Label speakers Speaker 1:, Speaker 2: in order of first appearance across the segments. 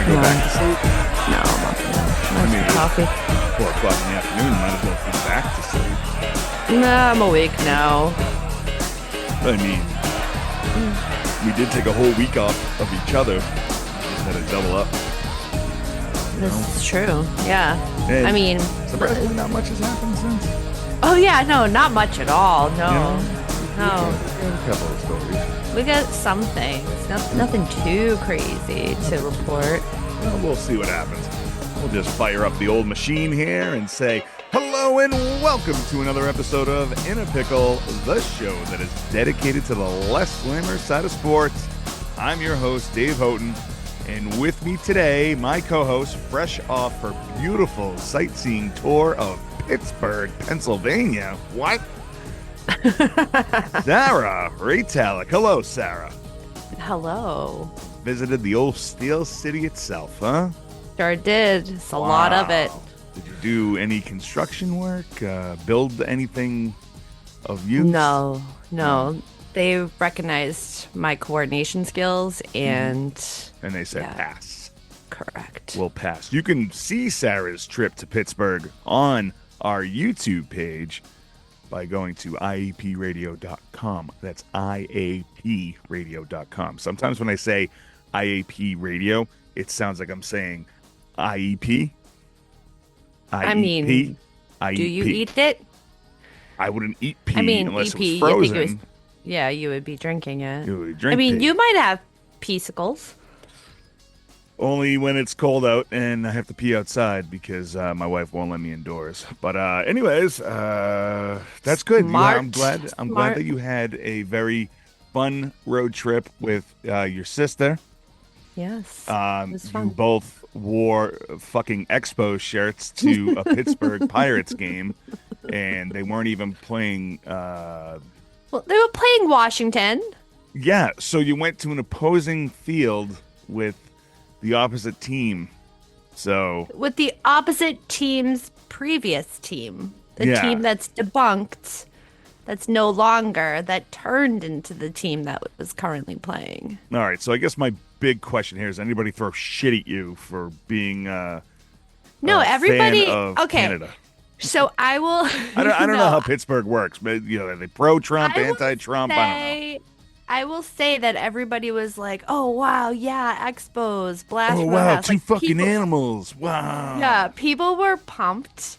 Speaker 1: gonna go back to
Speaker 2: No,
Speaker 1: sleep?
Speaker 2: no, I'm not gonna.
Speaker 1: I
Speaker 2: Nice
Speaker 1: mean, it's
Speaker 2: coffee.
Speaker 1: 4 o'clock in the afternoon. Might as well be back to sleep.
Speaker 2: Nah, I'm awake now.
Speaker 1: I mean, we did take a whole week off of each other. Just had to double up. You
Speaker 2: This
Speaker 1: know?
Speaker 2: is true. Yeah. I
Speaker 1: And
Speaker 2: mean,
Speaker 1: surprisingly, not much has happened since.
Speaker 2: oh yeah, no, not much at all.
Speaker 1: You
Speaker 2: No,
Speaker 1: know,
Speaker 2: no.
Speaker 1: we got a couple of stories.
Speaker 2: We got some things. Nothing too crazy to report.
Speaker 1: Well, we'll see what happens. We'll just fire up the old machine here and say hello and welcome to another episode of In a Pickle, the show that is dedicated to the less glamorous side of sports. I'm your host, Dave Houghton, and with me today, my co-host, fresh off her beautiful sightseeing tour of Pittsburgh, Pennsylvania. What? Sarah Retallick. Hello, Sarah.
Speaker 2: Hello.
Speaker 1: Visited the old Steel City itself, huh?
Speaker 2: Sure did. It's a lot of it.
Speaker 1: Wow. Did you do any construction work? Build anything of use?
Speaker 2: No. They recognized my coordination skills and
Speaker 1: And they said
Speaker 2: yeah.
Speaker 1: pass.
Speaker 2: Correct.
Speaker 1: We'll pass. You can see Sarah's trip to Pittsburgh on our YouTube page by going to IAPradio.com. That's IAPradio.com. Sometimes when I say IAP radio, it sounds like I'm saying IEP.
Speaker 2: I mean,
Speaker 1: IEP.
Speaker 2: do you eat it?
Speaker 1: I wouldn't eat pee
Speaker 2: I mean,
Speaker 1: unless
Speaker 2: EP,
Speaker 1: it was
Speaker 2: you
Speaker 1: frozen.
Speaker 2: think it was, yeah, you would be drinking it.
Speaker 1: You would drink
Speaker 2: I mean,
Speaker 1: pee.
Speaker 2: you might have peacicles.
Speaker 1: Only when it's cold out and I have to pee outside because my wife won't let me indoors. But anyways, that's good. I'm glad
Speaker 2: Smart.
Speaker 1: that you had a very fun road trip with your sister.
Speaker 2: Yes. It was
Speaker 1: You
Speaker 2: fun.
Speaker 1: both wore fucking Expo shirts to a Pittsburgh Pirates game, and they weren't even playing.
Speaker 2: Well, they were playing Washington.
Speaker 1: Yeah, so you went to an opposing field with the opposite team. So
Speaker 2: With the opposite team's previous team. The
Speaker 1: Yeah.
Speaker 2: team that's debunked, that's no longer, that turned into the team that was currently playing.
Speaker 1: all right, so I guess my big question here is: anybody throw shit at you for being
Speaker 2: No,
Speaker 1: a
Speaker 2: everybody.
Speaker 1: fan of
Speaker 2: Okay.
Speaker 1: Canada?
Speaker 2: So I will.
Speaker 1: I don't know
Speaker 2: No,
Speaker 1: how Pittsburgh works, but are they pro-Trump,
Speaker 2: I will
Speaker 1: anti-Trump? I don't know.
Speaker 2: I will say that everybody was like, "Oh wow, yeah, Expos, blast
Speaker 1: Oh
Speaker 2: from the
Speaker 1: wow,
Speaker 2: past."
Speaker 1: two
Speaker 2: Like
Speaker 1: fucking
Speaker 2: people,
Speaker 1: animals! Wow.
Speaker 2: yeah, people were pumped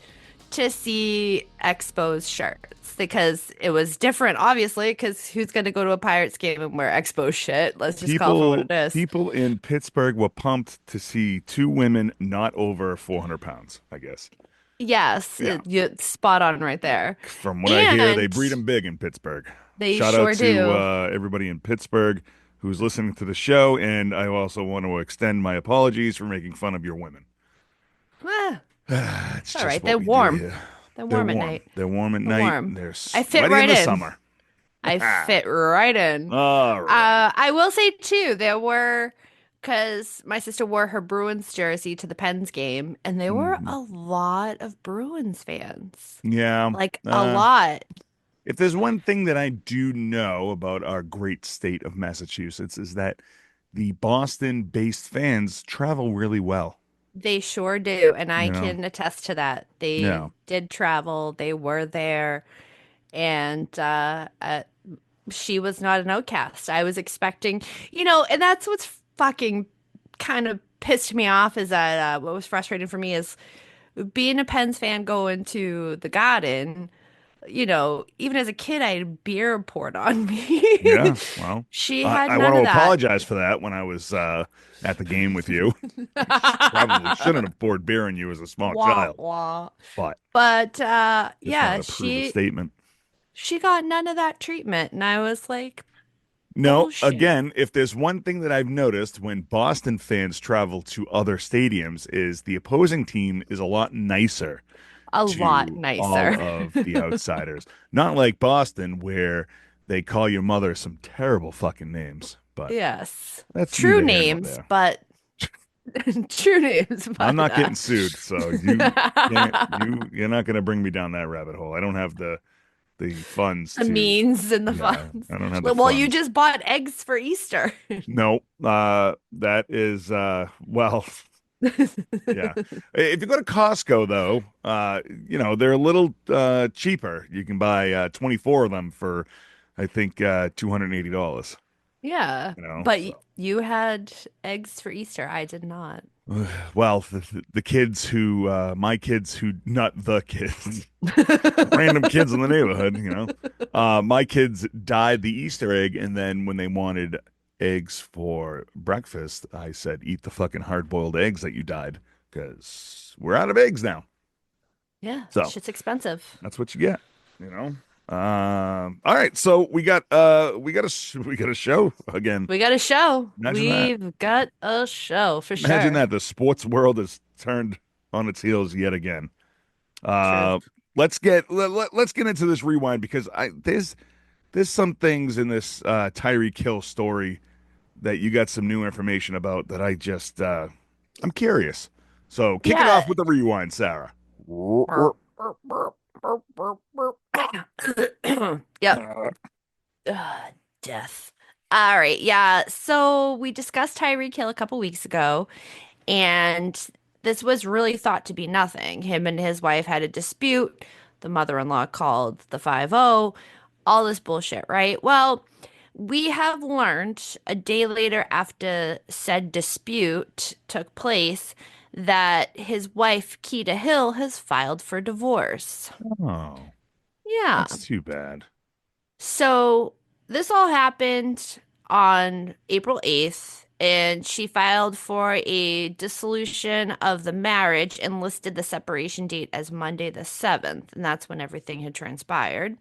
Speaker 2: to see Expos shirts because it was different, obviously. Because who's gonna go to a Pirates game and wear Expo shit? Let's just call it for what it is.
Speaker 1: People in Pittsburgh were pumped to see two women not over 400 pounds, I guess.
Speaker 2: Yes,
Speaker 1: Yeah.
Speaker 2: you spot on right there,
Speaker 1: From what I hear, they
Speaker 2: and
Speaker 1: breed them big in Pittsburgh.
Speaker 2: they
Speaker 1: Shout out
Speaker 2: sure
Speaker 1: to
Speaker 2: do.
Speaker 1: everybody in Pittsburgh who's listening to the show, and I also want to extend my apologies for making fun of your women.
Speaker 2: Ah,
Speaker 1: It's
Speaker 2: all
Speaker 1: just
Speaker 2: right,
Speaker 1: what
Speaker 2: they're
Speaker 1: we do
Speaker 2: warm.
Speaker 1: here.
Speaker 2: They're
Speaker 1: They're
Speaker 2: warm at
Speaker 1: warm.
Speaker 2: night.
Speaker 1: They're warm at
Speaker 2: They're
Speaker 1: night.
Speaker 2: warm.
Speaker 1: They're
Speaker 2: I fit
Speaker 1: sweaty in
Speaker 2: right
Speaker 1: the
Speaker 2: in.
Speaker 1: summer.
Speaker 2: I fit right in.
Speaker 1: All right.
Speaker 2: I will say too, there were because my sister wore her Bruins jersey to the Pens game, and there were
Speaker 1: Mhm.
Speaker 2: a lot of Bruins fans.
Speaker 1: Yeah.
Speaker 2: Like a
Speaker 1: Uh,
Speaker 2: lot.
Speaker 1: if there's one thing that I do know about our great state of Massachusetts is that the Boston-based fans travel really well.
Speaker 2: They sure do, and I
Speaker 1: You know?
Speaker 2: can attest to that. They
Speaker 1: Yeah.
Speaker 2: did travel, they were there, and she was not an outcast. I was expecting, and that's what's fucking kind of pissed me off is that what was frustrating for me is being a Pens fan going to the Garden. Even as a kid, I had beer poured on me.
Speaker 1: Yeah. Well,
Speaker 2: She
Speaker 1: I,
Speaker 2: had
Speaker 1: I
Speaker 2: none
Speaker 1: want to
Speaker 2: of that.
Speaker 1: apologize for that when I was at the game with you. Probably shouldn't have poured beer on you as a small
Speaker 2: Wah,
Speaker 1: child,
Speaker 2: wah.
Speaker 1: but
Speaker 2: But
Speaker 1: just
Speaker 2: yeah,
Speaker 1: wanted to prove a statement.
Speaker 2: she got none of that treatment, and I was like,
Speaker 1: No,
Speaker 2: bullshit.
Speaker 1: again, if there's one thing that I've noticed when Boston fans travel to other stadiums is the opposing team is a lot nicer
Speaker 2: A lot
Speaker 1: to all
Speaker 2: nicer.
Speaker 1: of the outsiders. Not like Boston where they call your mother some terrible fucking names, but
Speaker 2: Yes.
Speaker 1: that's
Speaker 2: True
Speaker 1: neither here nor
Speaker 2: names,
Speaker 1: there.
Speaker 2: but true names,
Speaker 1: I'm
Speaker 2: but
Speaker 1: not getting sued, so you can't you're not going to bring me down that rabbit hole. I don't have the the funds
Speaker 2: The
Speaker 1: to.
Speaker 2: means and the
Speaker 1: Yeah,
Speaker 2: funds.
Speaker 1: I don't have the
Speaker 2: Well, you
Speaker 1: funds.
Speaker 2: just bought eggs for Easter.
Speaker 1: No, that is well, yeah. If you go to Costco though, they're a little cheaper. You can buy 24 of them for I think $280.
Speaker 2: Yeah, but
Speaker 1: So
Speaker 2: you had eggs for Easter. I did not.
Speaker 1: well, the kids who my kids who not the kids, random kids in the neighborhood, my kids dyed the Easter egg, and then when they wanted eggs for breakfast, I said, "Eat the fucking hard-boiled eggs that you dyed, because we're out of eggs now."
Speaker 2: Yeah,
Speaker 1: So
Speaker 2: shit's expensive.
Speaker 1: that's what you get, you know. All right, so we got a show again.
Speaker 2: We got a show.
Speaker 1: Imagine that.
Speaker 2: We've got a show for
Speaker 1: Imagine
Speaker 2: sure.
Speaker 1: that. The sports world has turned on its heels yet again.
Speaker 2: True.
Speaker 1: Uh, let's get into this rewind because there's some things in this Tyreek Hill story that you got some new information about that I just I'm curious. So kick it
Speaker 2: Yeah.
Speaker 1: off with the rewind, Sarah.
Speaker 2: Yep. Ugh, death. All right. Yeah. So we discussed Tyreek Hill a couple weeks ago, and this was really thought to be nothing. Him and his wife had a dispute. The mother-in-law called the 5-0, all this bullshit, right? Well, we have learned a day later after said dispute took place that his wife, Keita Hill, has filed for divorce.
Speaker 1: Oh,
Speaker 2: Yeah.
Speaker 1: that's too bad.
Speaker 2: So this all happened on April 8th, and she filed for a dissolution of the marriage and listed the separation date as Monday the 7th, and that's when everything had transpired.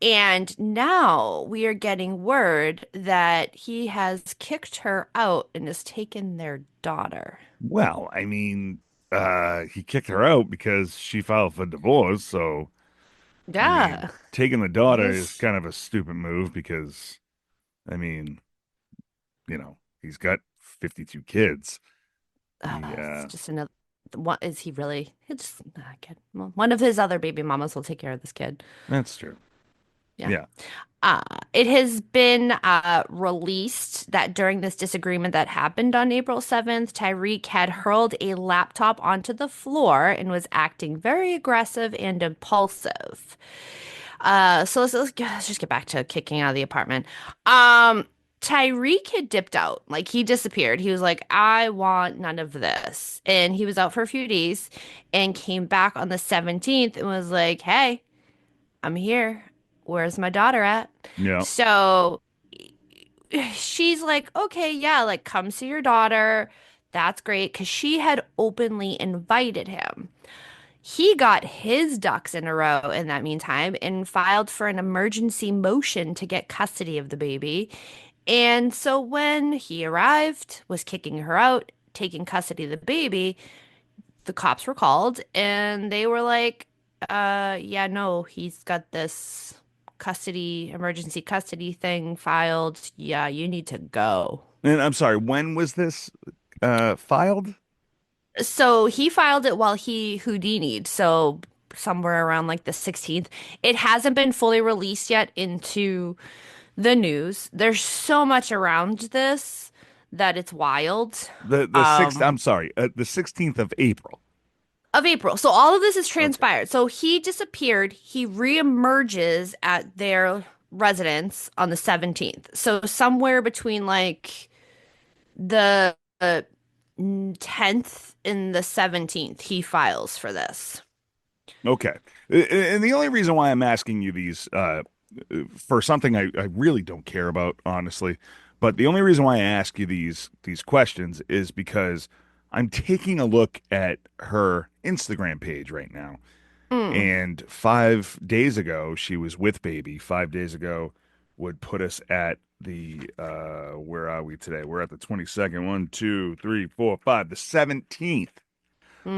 Speaker 2: And now we are getting word that he has kicked her out and has taken their daughter.
Speaker 1: Well, I mean, he kicked her out because she filed for divorce. So, I mean,
Speaker 2: Yeah.
Speaker 1: taking the daughter is
Speaker 2: He's
Speaker 1: kind of a stupid move because, I mean, he's got 52 kids. He,
Speaker 2: it's just another. What is he really? It's just a kid. Well, one of his other baby mamas will take care of this kid.
Speaker 1: that's true.
Speaker 2: Yeah.
Speaker 1: Yeah.
Speaker 2: Uh, it has been released that during this disagreement that happened on April 7th, Tyreek had hurled a laptop onto the floor and was acting very aggressive and impulsive. Let's just get back to kicking out of the apartment. Um, Tyreek had dipped out, like he disappeared. He was like, I want none of this. And he was out for a few days and came back on the 17th and was like, hey, I'm here. Where's my daughter at?
Speaker 1: Yeah.
Speaker 2: So she's like, okay, yeah, like come see your daughter. That's great. Because she had openly invited him. He got his ducks in a row in that meantime and filed for an emergency motion to get custody of the baby. And so when he arrived, was kicking her out, taking custody of the baby, the cops were called and they were like, yeah, no, he's got this emergency custody thing filed. Yeah, you need to go.
Speaker 1: And I'm sorry, when was this filed?
Speaker 2: So he filed it while he Houdini'd. So somewhere around like the 16th. It hasn't been fully released yet into the news. There's so much around this that it's wild.
Speaker 1: The sixth,
Speaker 2: Um,
Speaker 1: I'm sorry, the 16th of April.
Speaker 2: of April. So all of this has
Speaker 1: Okay.
Speaker 2: transpired. So he disappeared. He reemerges at their residence on the 17th. So somewhere between like the 10th and the 17th, he files for this.
Speaker 1: Okay. And the only reason why I'm asking you these for something I really don't care about, honestly, but the only reason why I ask you these questions is because I'm taking a look at her Instagram page right now.
Speaker 2: Mm.
Speaker 1: And 5 days ago, she was with baby. 5 days ago would put us at the where are we today? We're at the 22nd. 1, 2, 3, 4, 5, the 17th.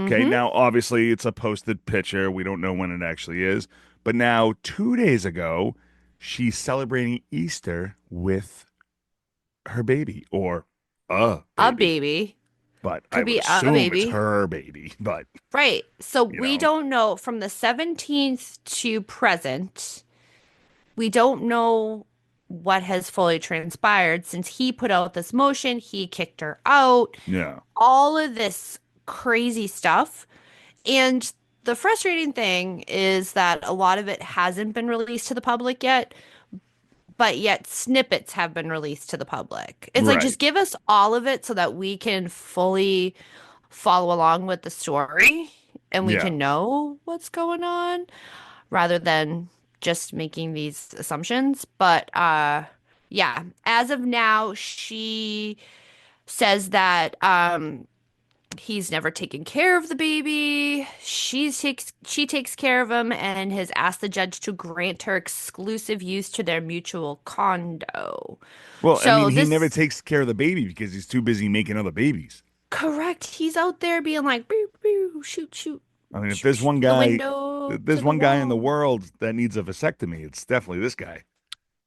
Speaker 1: Okay,
Speaker 2: Mm-hmm.
Speaker 1: now obviously it's a posted picture. We don't know when it actually is. But now, 2 days ago, she's celebrating Easter with her baby or a
Speaker 2: A
Speaker 1: baby.
Speaker 2: baby.
Speaker 1: but I
Speaker 2: Could
Speaker 1: would
Speaker 2: be a
Speaker 1: assume it's
Speaker 2: baby.
Speaker 1: her baby. But
Speaker 2: Right. So
Speaker 1: you
Speaker 2: we
Speaker 1: know,
Speaker 2: don't know from the 17th to present. We don't know what has fully transpired since he put out this motion, he kicked her out,
Speaker 1: yeah,
Speaker 2: all of this crazy stuff. And the frustrating thing is that a lot of it hasn't been released to the public yet, but yet snippets have been released to the public. It's like
Speaker 1: right,
Speaker 2: just give us all of it so that we can fully follow along with the story and we
Speaker 1: yeah.
Speaker 2: can know what's going on rather than just making these assumptions. But yeah, as of now, she says that he's never taken care of the baby. She takes care of him and has asked the judge to grant her exclusive use to their mutual condo.
Speaker 1: Well, I mean,
Speaker 2: So
Speaker 1: he never
Speaker 2: this
Speaker 1: takes care of the baby because he's too busy making other babies.
Speaker 2: correct. He's out there being like, boo, boo, shoot, shoot,
Speaker 1: I mean,
Speaker 2: shoot, shoot through the window
Speaker 1: if
Speaker 2: to
Speaker 1: there's
Speaker 2: the
Speaker 1: one guy in the
Speaker 2: wall.
Speaker 1: world that needs a vasectomy, it's definitely this guy,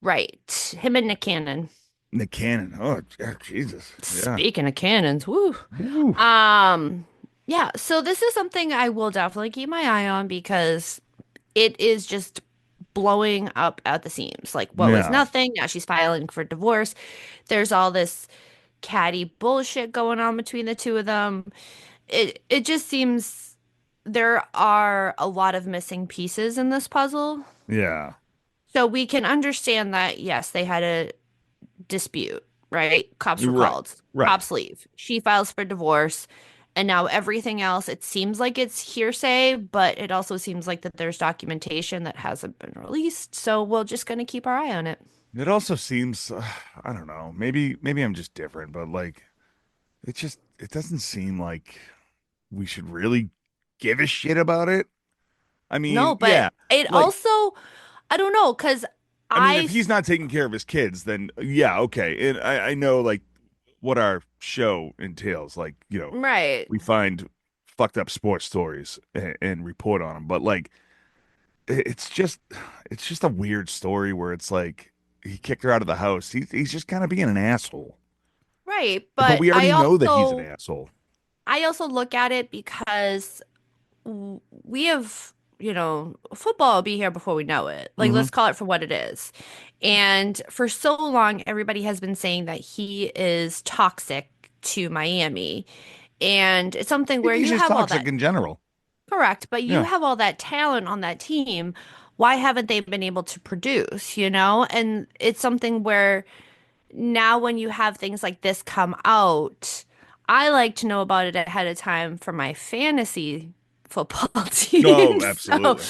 Speaker 2: Right. Him and Nick Cannon.
Speaker 1: Nick Cannon. Oh, Jesus, yeah.
Speaker 2: Speaking of cannons, woo.
Speaker 1: Woo.
Speaker 2: Um, yeah, so this is something I will definitely keep my eye on because it is just blowing up at the seams. Like what was
Speaker 1: Yeah,
Speaker 2: nothing, now she's filing for divorce. There's all this catty bullshit going on between the two of them. It just seems there are a lot of missing pieces in this puzzle.
Speaker 1: yeah.
Speaker 2: So we can understand that yes, they had a dispute, right? Cops were
Speaker 1: Right,
Speaker 2: called.
Speaker 1: right.
Speaker 2: Cops leave. She files for divorce. And now everything else, it seems like it's hearsay, but it also seems like that there's documentation that hasn't been released. So we're just going to keep our eye on it.
Speaker 1: It also seems, I don't know, maybe I'm just different, but like, it doesn't seem like we should really give a shit about it. I
Speaker 2: No,
Speaker 1: mean,
Speaker 2: but
Speaker 1: yeah,
Speaker 2: it
Speaker 1: like,
Speaker 2: also, I don't know, because
Speaker 1: I mean, if
Speaker 2: I,
Speaker 1: he's not taking care of his kids, then yeah, okay. And I know like what our show entails. Like,
Speaker 2: right,
Speaker 1: we find fucked up sports stories and report on them. But like, it's just, it's just a weird story where it's like he kicked her out of the house. He's just kind of being an asshole.
Speaker 2: right.
Speaker 1: But
Speaker 2: But
Speaker 1: we already know that he's an asshole.
Speaker 2: I also look at it because we have, football will be here before we know it. Like,
Speaker 1: Hmm.
Speaker 2: let's call it for what it is. And for so long, everybody has been saying that he is toxic to Miami. And it's something
Speaker 1: I think
Speaker 2: where
Speaker 1: he's
Speaker 2: you
Speaker 1: just
Speaker 2: have all
Speaker 1: toxic
Speaker 2: that,
Speaker 1: in general.
Speaker 2: correct, but you
Speaker 1: Yeah.
Speaker 2: have all that talent on that team. Why haven't they been able to produce, you know? And it's something where now when you have things like this come out, I like to know about it ahead of time for my fantasy football team.
Speaker 1: Oh,
Speaker 2: So
Speaker 1: absolutely.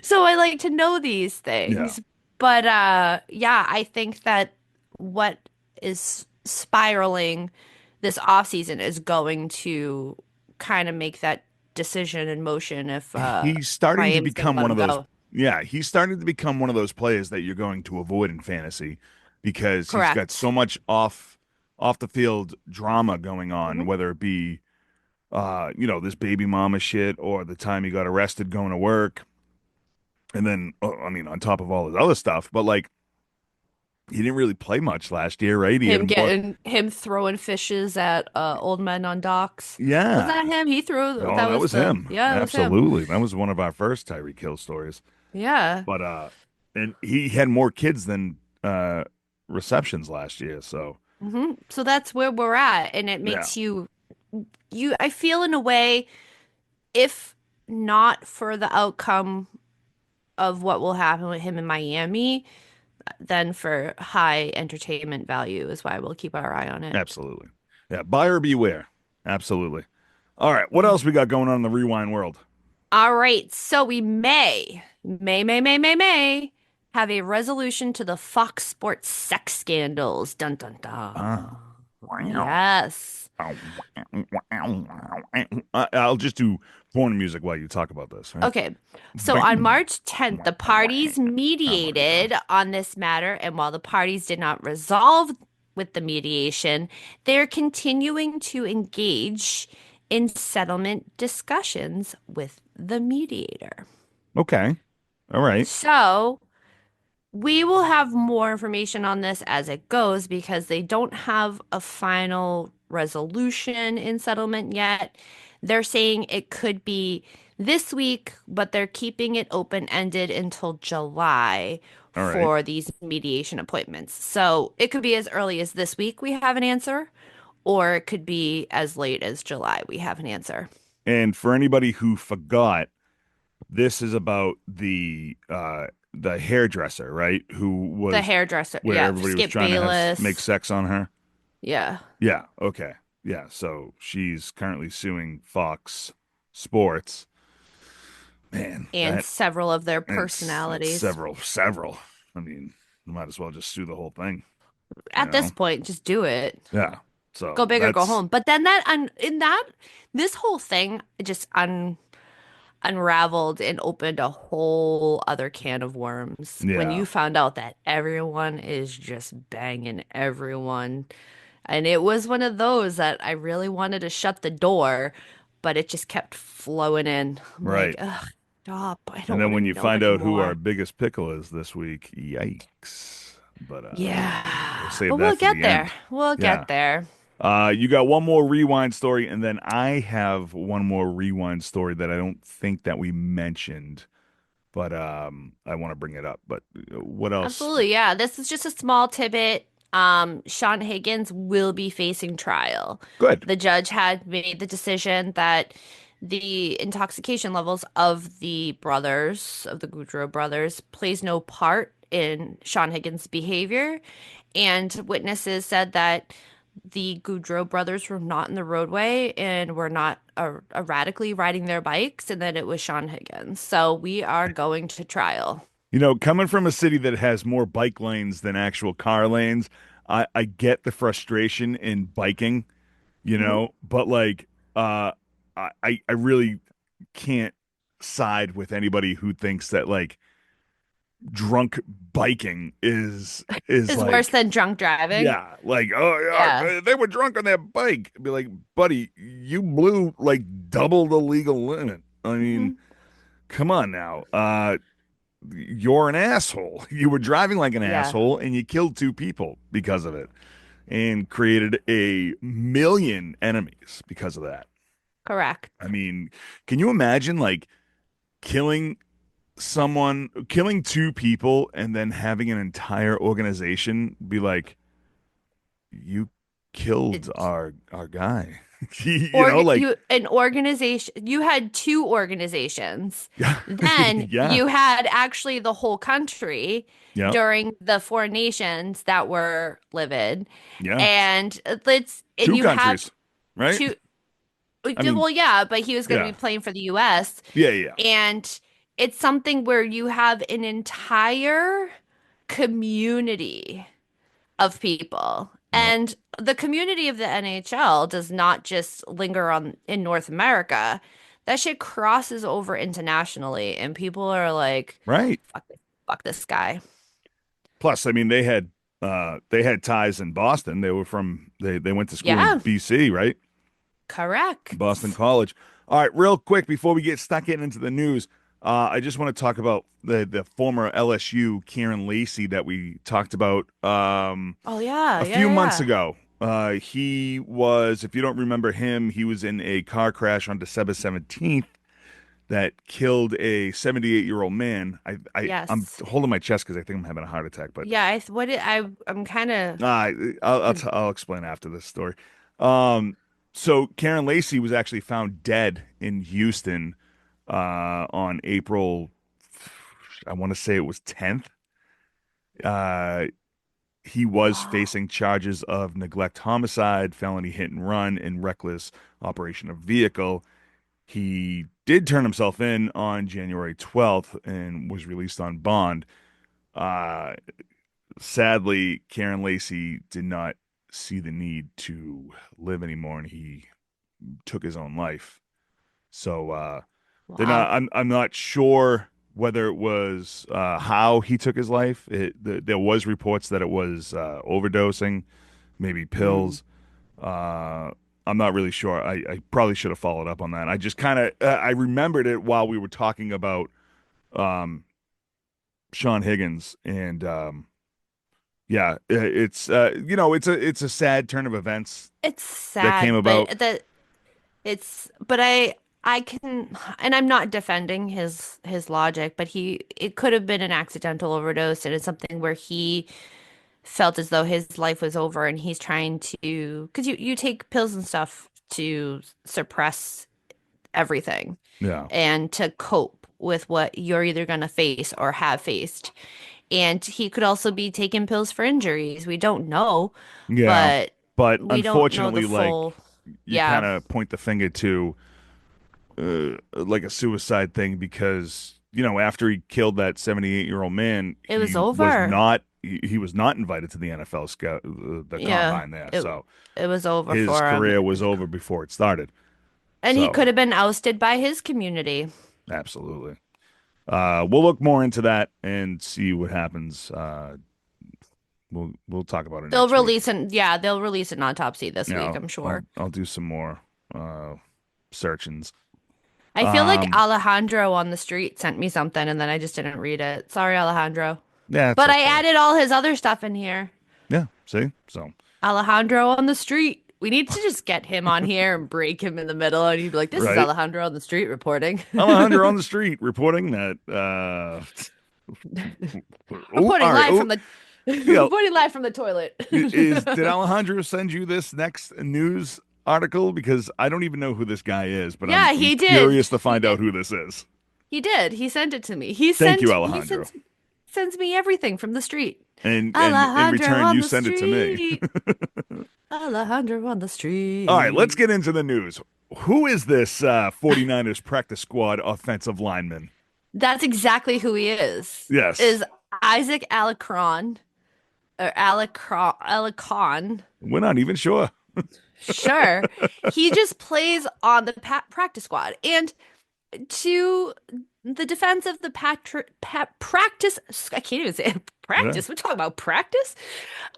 Speaker 2: so I like to know these
Speaker 1: Yeah.
Speaker 2: things. But yeah, I think that what is spiraling this off season is going to kind of make that decision in motion if
Speaker 1: He's starting to
Speaker 2: Miami's going to
Speaker 1: become
Speaker 2: let
Speaker 1: one
Speaker 2: him
Speaker 1: of those.
Speaker 2: go.
Speaker 1: Yeah, he's starting to become one of those players that you're going to avoid in fantasy because he's got
Speaker 2: Correct.
Speaker 1: so much off the field drama going on,
Speaker 2: Mhm.
Speaker 1: whether it be this baby mama shit or the time he got arrested going to work, and then I mean on top of all his other stuff, but like he didn't really play much last year, right? He had more.
Speaker 2: Him throwing fishes at old men on docks. Was
Speaker 1: Yeah.
Speaker 2: that him? He threw
Speaker 1: No,
Speaker 2: that
Speaker 1: that
Speaker 2: was
Speaker 1: was
Speaker 2: the
Speaker 1: him.
Speaker 2: yeah, it was him.
Speaker 1: Absolutely. That was one of our first Tyreek Hill stories.
Speaker 2: Yeah.
Speaker 1: But and he had more kids than receptions last year. So
Speaker 2: So that's where we're at, and it
Speaker 1: yeah,
Speaker 2: makes I feel in a way, if not for the outcome of what will happen with him in Miami, then for high entertainment value is why we'll keep our eye on it.
Speaker 1: absolutely. Yeah, buyer beware. Absolutely. All right, what else we got going on in the rewind world?
Speaker 2: All right, so we may have a resolution to the Fox Sports sex scandals. Dun dun
Speaker 1: Ah.
Speaker 2: dun.
Speaker 1: Wow.
Speaker 2: Yes.
Speaker 1: I'll just do porn music while you talk about this, right?
Speaker 2: Okay, so on
Speaker 1: Bam.
Speaker 2: March 10th, the parties
Speaker 1: I'm already done.
Speaker 2: mediated on this matter, and while the parties did not resolve with the mediation, they're continuing to engage in settlement discussions with the mediator.
Speaker 1: Okay. All right.
Speaker 2: So we will have more information on this as it goes because they don't have a final resolution in settlement yet. They're saying it could be this week, but they're keeping it open-ended until July
Speaker 1: All right.
Speaker 2: for these mediation appointments. So it could be as early as this week we have an answer, or it could be as late as July we have an answer.
Speaker 1: And for anybody who forgot, this is about the hairdresser, right? Who
Speaker 2: The
Speaker 1: was
Speaker 2: hairdresser,
Speaker 1: where
Speaker 2: yeah,
Speaker 1: everybody was
Speaker 2: Skip
Speaker 1: trying to make
Speaker 2: Bayless,
Speaker 1: sex on her.
Speaker 2: yeah,
Speaker 1: Yeah, okay. Yeah, so she's currently suing Fox Sports. Man,
Speaker 2: and
Speaker 1: that
Speaker 2: several of their
Speaker 1: and it's
Speaker 2: personalities.
Speaker 1: several. I mean, you might as well just sue the whole thing, you
Speaker 2: At this
Speaker 1: know?
Speaker 2: point, just do it.
Speaker 1: Yeah.
Speaker 2: Go
Speaker 1: So
Speaker 2: big or go
Speaker 1: that's
Speaker 2: home. But then in that this whole thing just unraveled and opened a whole other can of worms when
Speaker 1: yeah,
Speaker 2: you found out that everyone is just banging everyone. And it was one of those that I really wanted to shut the door, but it just kept flowing in. I'm like,
Speaker 1: right.
Speaker 2: ugh, stop. I
Speaker 1: And
Speaker 2: don't
Speaker 1: then
Speaker 2: want to
Speaker 1: when you
Speaker 2: know
Speaker 1: find out who our
Speaker 2: anymore.
Speaker 1: biggest pickle is this week, yikes. But we'll
Speaker 2: Yeah,
Speaker 1: save
Speaker 2: but
Speaker 1: that
Speaker 2: we'll
Speaker 1: for
Speaker 2: get
Speaker 1: the
Speaker 2: there.
Speaker 1: end.
Speaker 2: We'll
Speaker 1: Yeah.
Speaker 2: get there.
Speaker 1: You got one more rewind story, and then I have one more rewind story that I don't think that we mentioned, but I want to bring it up. But what else?
Speaker 2: Absolutely, yeah. This is just a small tidbit. Sean Higgins will be facing trial.
Speaker 1: Good.
Speaker 2: The judge had made the decision that the intoxication levels of the brothers, of the Goudreau brothers, plays no part in Sean Higgins' behavior. And witnesses said that the Goudreau brothers were not in the roadway and were not erratically riding their bikes, and that it was Sean Higgins. So we are going to trial.
Speaker 1: You know, coming from a city that has more bike lanes than actual car lanes, I get the frustration in biking,
Speaker 2: Mhm.
Speaker 1: but like uh I really can't side with anybody who thinks that like drunk biking is
Speaker 2: Is worse
Speaker 1: like
Speaker 2: than drunk driving.
Speaker 1: yeah, like oh yeah,
Speaker 2: Yeah.
Speaker 1: they were drunk on their bike. Be like, buddy, you blew like double the legal limit. I mean,
Speaker 2: Mhm.
Speaker 1: come on now. You're an asshole. You were driving like an
Speaker 2: Yeah,
Speaker 1: asshole and you killed two people because of it and created a million enemies because of that. I
Speaker 2: correct.
Speaker 1: mean, can you imagine like killing killing two people and then having an entire organization be like, you killed
Speaker 2: It,
Speaker 1: our guy. You know,
Speaker 2: org
Speaker 1: like
Speaker 2: you an organization, you had two organizations.
Speaker 1: yeah,
Speaker 2: Then
Speaker 1: yeah,
Speaker 2: you had actually the whole country
Speaker 1: yeah,
Speaker 2: during the four nations that were livid.
Speaker 1: yeah.
Speaker 2: And
Speaker 1: Two
Speaker 2: you have
Speaker 1: countries, right?
Speaker 2: two,
Speaker 1: I mean,
Speaker 2: well, yeah, but he was going to be
Speaker 1: yeah,
Speaker 2: playing for the US.
Speaker 1: yeah, yeah.
Speaker 2: And it's something where you have an entire community of people.
Speaker 1: Yep.
Speaker 2: And the community of the NHL does not just linger on in North America. That shit crosses over internationally, and people are like,
Speaker 1: Right.
Speaker 2: fuck this guy.
Speaker 1: Plus, I mean, they had ties in Boston. They were from they went to school in
Speaker 2: Yeah,
Speaker 1: BC, right? Boston
Speaker 2: correct.
Speaker 1: College. All right, real quick before we get stuck getting into the news, I just want to talk about the former LSU Kieran Lacey that we talked about
Speaker 2: Oh yeah,
Speaker 1: a
Speaker 2: yeah,
Speaker 1: few
Speaker 2: yeah,
Speaker 1: months
Speaker 2: yeah.
Speaker 1: ago. He was, if you don't remember him, he was in a car crash on December 17th that killed a 78-year-old man. I'm
Speaker 2: Yes.
Speaker 1: holding my chest because I think I'm having a heart attack, but
Speaker 2: Yeah, I'm kind of
Speaker 1: uh, I'll explain after this story. Um, so Karen Lacey was actually found dead in Houston on April, I want to say it was 10th. Uh, he was
Speaker 2: wow.
Speaker 1: facing charges of neglect homicide, felony hit and run, and reckless operation of vehicle. He did turn himself in on January 12th and was released on bond. Uh, Sadly, Karen Lacey did not see the need to live anymore, and he took his own life. So they're not.
Speaker 2: Wow.
Speaker 1: I'm not sure whether it was how he took his life. There was reports that it was overdosing, maybe
Speaker 2: Mm.
Speaker 1: pills. Uh, I'm not really sure. I probably should have followed up on that. I just kind of I remembered it while we were talking about um, Sean Higgins and Yeah, it's it's a sad turn of events
Speaker 2: It's
Speaker 1: that came
Speaker 2: sad,
Speaker 1: about.
Speaker 2: but I can, and I'm not defending his logic, but it could have been an accidental overdose, and it's something where he felt as though his life was over, and he's trying to, because you take pills and stuff to suppress everything
Speaker 1: Yeah,
Speaker 2: and to cope with what you're either going to face or have faced. And he could also be taking pills for injuries. We don't know,
Speaker 1: yeah,
Speaker 2: but
Speaker 1: but
Speaker 2: we don't know the
Speaker 1: unfortunately, like
Speaker 2: full.
Speaker 1: you
Speaker 2: Yeah,
Speaker 1: kind of point the finger to like a suicide thing because after he killed that 78-year-old man,
Speaker 2: it was over.
Speaker 1: he was not invited to the NFL scout the
Speaker 2: Yeah,
Speaker 1: combine there,
Speaker 2: it
Speaker 1: so
Speaker 2: it was over
Speaker 1: his
Speaker 2: for him.
Speaker 1: career was over before it started.
Speaker 2: And he
Speaker 1: So
Speaker 2: could have been ousted by his community.
Speaker 1: absolutely. We'll look more into that and see what happens. We'll talk about it next week.
Speaker 2: They'll release an autopsy this
Speaker 1: Yeah,
Speaker 2: week, I'm
Speaker 1: I'll
Speaker 2: sure.
Speaker 1: I'll do some more uh searchings.
Speaker 2: I feel like
Speaker 1: Um,
Speaker 2: Alejandro on the street sent me something and then I just didn't read it. Sorry, Alejandro.
Speaker 1: yeah, it's
Speaker 2: But I
Speaker 1: okay.
Speaker 2: added all his other stuff in here.
Speaker 1: Yeah, see? So
Speaker 2: Alejandro on the street. We need to just get him on here and break him in the middle, and he'd be like, "This is
Speaker 1: right.
Speaker 2: Alejandro on the street reporting."
Speaker 1: Alejandro on the street reporting that oh, all
Speaker 2: Reporting
Speaker 1: right.
Speaker 2: live
Speaker 1: Oh,
Speaker 2: from the
Speaker 1: yeah.
Speaker 2: reporting live from the toilet.
Speaker 1: Did Alejandro send you this next news article? Because I don't even know who this guy is, but I'm
Speaker 2: Yeah,
Speaker 1: I'm
Speaker 2: he did.
Speaker 1: curious to
Speaker 2: He
Speaker 1: find out
Speaker 2: did.
Speaker 1: who this is.
Speaker 2: He did. He sent it to me.
Speaker 1: Thank you, Alejandro.
Speaker 2: Sends me everything from the street.
Speaker 1: And in
Speaker 2: Alejandro
Speaker 1: return,
Speaker 2: on
Speaker 1: you
Speaker 2: the
Speaker 1: send it to me.
Speaker 2: street. Alejandro on the
Speaker 1: All right, let's
Speaker 2: street.
Speaker 1: get into the news. Who is this 49ers practice squad offensive lineman?
Speaker 2: That's exactly who he is.
Speaker 1: Yes,
Speaker 2: Is Isaac Alarcon or Alarcon.
Speaker 1: we're not even sure.
Speaker 2: Sure. He just plays on the practice squad. And to the defense of the practice, I can't even say
Speaker 1: Yeah,
Speaker 2: practice. We're talking about practice.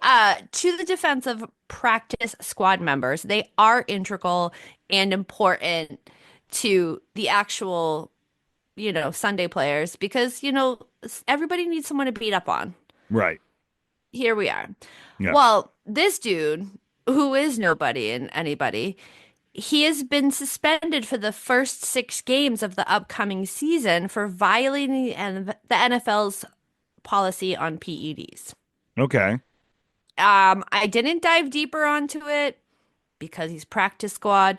Speaker 2: To the defense of practice squad members, they are integral and important to the actual, Sunday players because, everybody needs someone to beat up on.
Speaker 1: right.
Speaker 2: Here we are.
Speaker 1: Yeah.
Speaker 2: Well, this dude, who is nobody and anybody, he has been suspended for the first 6 games of the upcoming season for violating the NFL's policy on PEDs.
Speaker 1: Okay.
Speaker 2: I didn't dive deeper onto it because he's practice squad.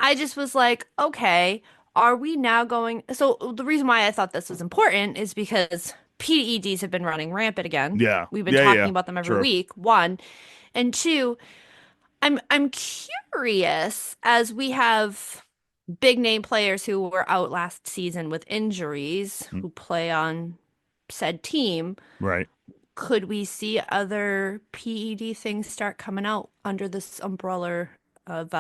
Speaker 2: I just was like, okay, are we now going? So the reason why I thought this was important is because PEDs have been running rampant again.
Speaker 1: Yeah.
Speaker 2: We've been
Speaker 1: Yeah.
Speaker 2: talking
Speaker 1: Yeah.
Speaker 2: about them every
Speaker 1: True.
Speaker 2: week. One, and two, I'm curious as we have big name players who were out last season with injuries
Speaker 1: Mm,
Speaker 2: who play on said team.
Speaker 1: right.
Speaker 2: Could we see other PED things start coming out under this umbrella of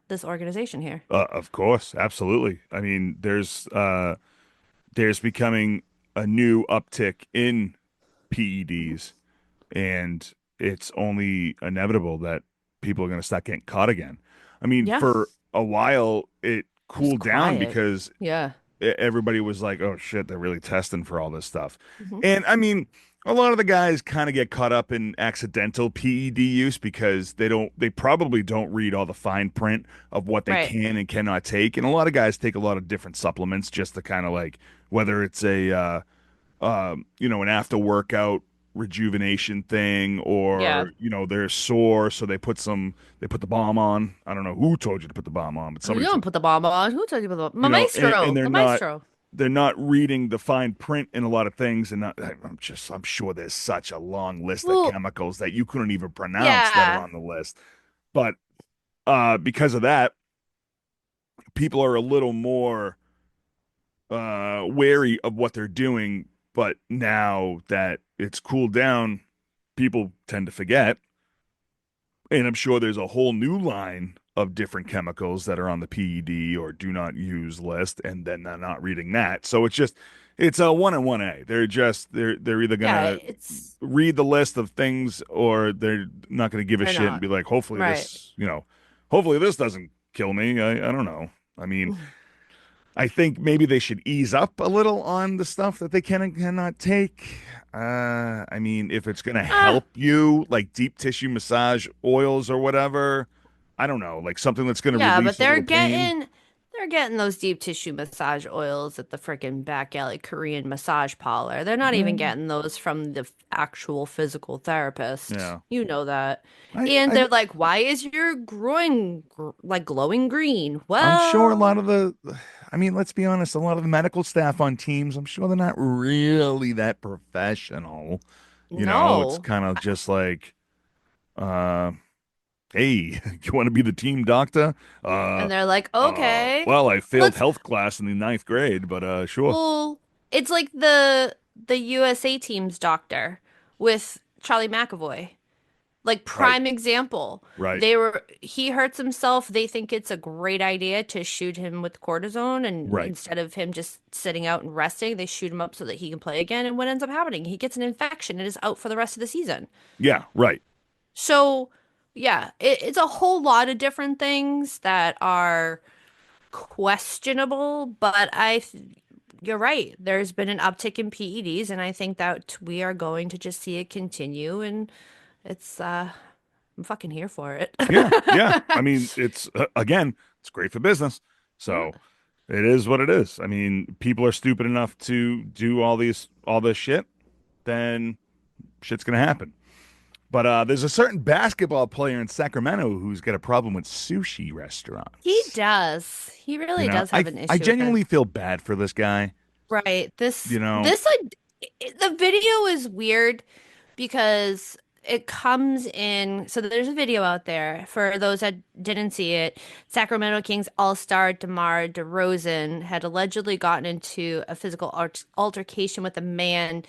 Speaker 2: this organization here?
Speaker 1: Of course, absolutely. I mean, there's becoming a new uptick in PEDs, and it's only inevitable that people are going to start getting caught again. I mean,
Speaker 2: Yeah,
Speaker 1: for a while it
Speaker 2: it was
Speaker 1: cooled down
Speaker 2: quiet.
Speaker 1: because
Speaker 2: Yeah.
Speaker 1: everybody was like, "Oh shit, they're really testing for all this stuff."
Speaker 2: Hmm.
Speaker 1: And I mean, a lot of the guys kind of get caught up in accidental PED use because they probably don't read all the fine print of what they
Speaker 2: Right.
Speaker 1: can and cannot take. And a lot of guys take a lot of different supplements just to kind of like whether it's an after workout rejuvenation thing
Speaker 2: Yeah.
Speaker 1: or they're sore so they put the bomb on. I don't know who told you to put the bomb on, but
Speaker 2: You
Speaker 1: somebody
Speaker 2: don't
Speaker 1: told
Speaker 2: put the bomb on. Who told you to put the
Speaker 1: you know and
Speaker 2: maestro? The maestro.
Speaker 1: they're not reading the fine print in a lot of things, and I'm sure there's such a long list of
Speaker 2: Well,
Speaker 1: chemicals that you couldn't even pronounce that are
Speaker 2: yeah.
Speaker 1: on the list. But because of that, people are a little more wary of what they're doing. But now that it's cooled down, people tend to forget. And I'm sure there's a whole new line of different chemicals that are on the PED or do not use list, and then they're not reading that. So it's a one and one A. They're either
Speaker 2: Yeah,
Speaker 1: gonna
Speaker 2: it's
Speaker 1: read the list of things or they're not gonna give a
Speaker 2: or
Speaker 1: shit and
Speaker 2: not.
Speaker 1: be like,
Speaker 2: Right.
Speaker 1: hopefully this doesn't kill me. I don't know. I mean, I think maybe they should ease up a little on the stuff that they can and cannot take. I mean, if it's going to
Speaker 2: Ah,
Speaker 1: help you, like deep tissue massage oils or whatever, I don't know, like something that's going to
Speaker 2: yeah, but
Speaker 1: release a little pain.
Speaker 2: they're getting those deep tissue massage oils at the freaking back alley Korean massage parlor. They're not even
Speaker 1: Mm,
Speaker 2: getting those from the actual physical therapist.
Speaker 1: yeah.
Speaker 2: You know that.
Speaker 1: I,
Speaker 2: And
Speaker 1: I,
Speaker 2: they're like, "Why is your groin like glowing green?"
Speaker 1: I'm sure a lot
Speaker 2: Well,
Speaker 1: of I mean, let's be honest, a lot of the medical staff on teams, I'm sure they're not really that professional. It's
Speaker 2: no.
Speaker 1: kind of just like, uh, hey, you want to be the team doctor?
Speaker 2: And they're like, "Okay,
Speaker 1: Well, I failed
Speaker 2: let's
Speaker 1: health class in the ninth grade, but sure.
Speaker 2: well, it's like the USA team's doctor with Charlie McAvoy. Like
Speaker 1: Right,
Speaker 2: prime example.
Speaker 1: right,
Speaker 2: He hurts himself. They think it's a great idea to shoot him with cortisone and
Speaker 1: right.
Speaker 2: instead of him just sitting out and resting, they shoot him up so that he can play again. And what ends up happening? He gets an infection and is out for the rest of the season.
Speaker 1: Yeah, right.
Speaker 2: So, yeah, it's a whole lot of different things that are questionable, but you're right. There's been an uptick in PEDs, and I think that we are going to just see it continue, and it's I'm fucking here for it.
Speaker 1: Yeah, yeah. I mean, it's again, it's great for business.
Speaker 2: Yeah.
Speaker 1: So it is what it is. I mean, people are stupid enough to do all this shit, then shit's gonna happen. But there's a certain basketball player in Sacramento who's got a problem with sushi
Speaker 2: He
Speaker 1: restaurants.
Speaker 2: does. He really does
Speaker 1: I
Speaker 2: have an
Speaker 1: I
Speaker 2: issue with it.
Speaker 1: genuinely feel bad for this guy.
Speaker 2: Right.
Speaker 1: You know,
Speaker 2: The video is weird because it comes in. So there's a video out there for those that didn't see it. Sacramento Kings All-Star DeMar DeRozan had allegedly gotten into a physical altercation with a man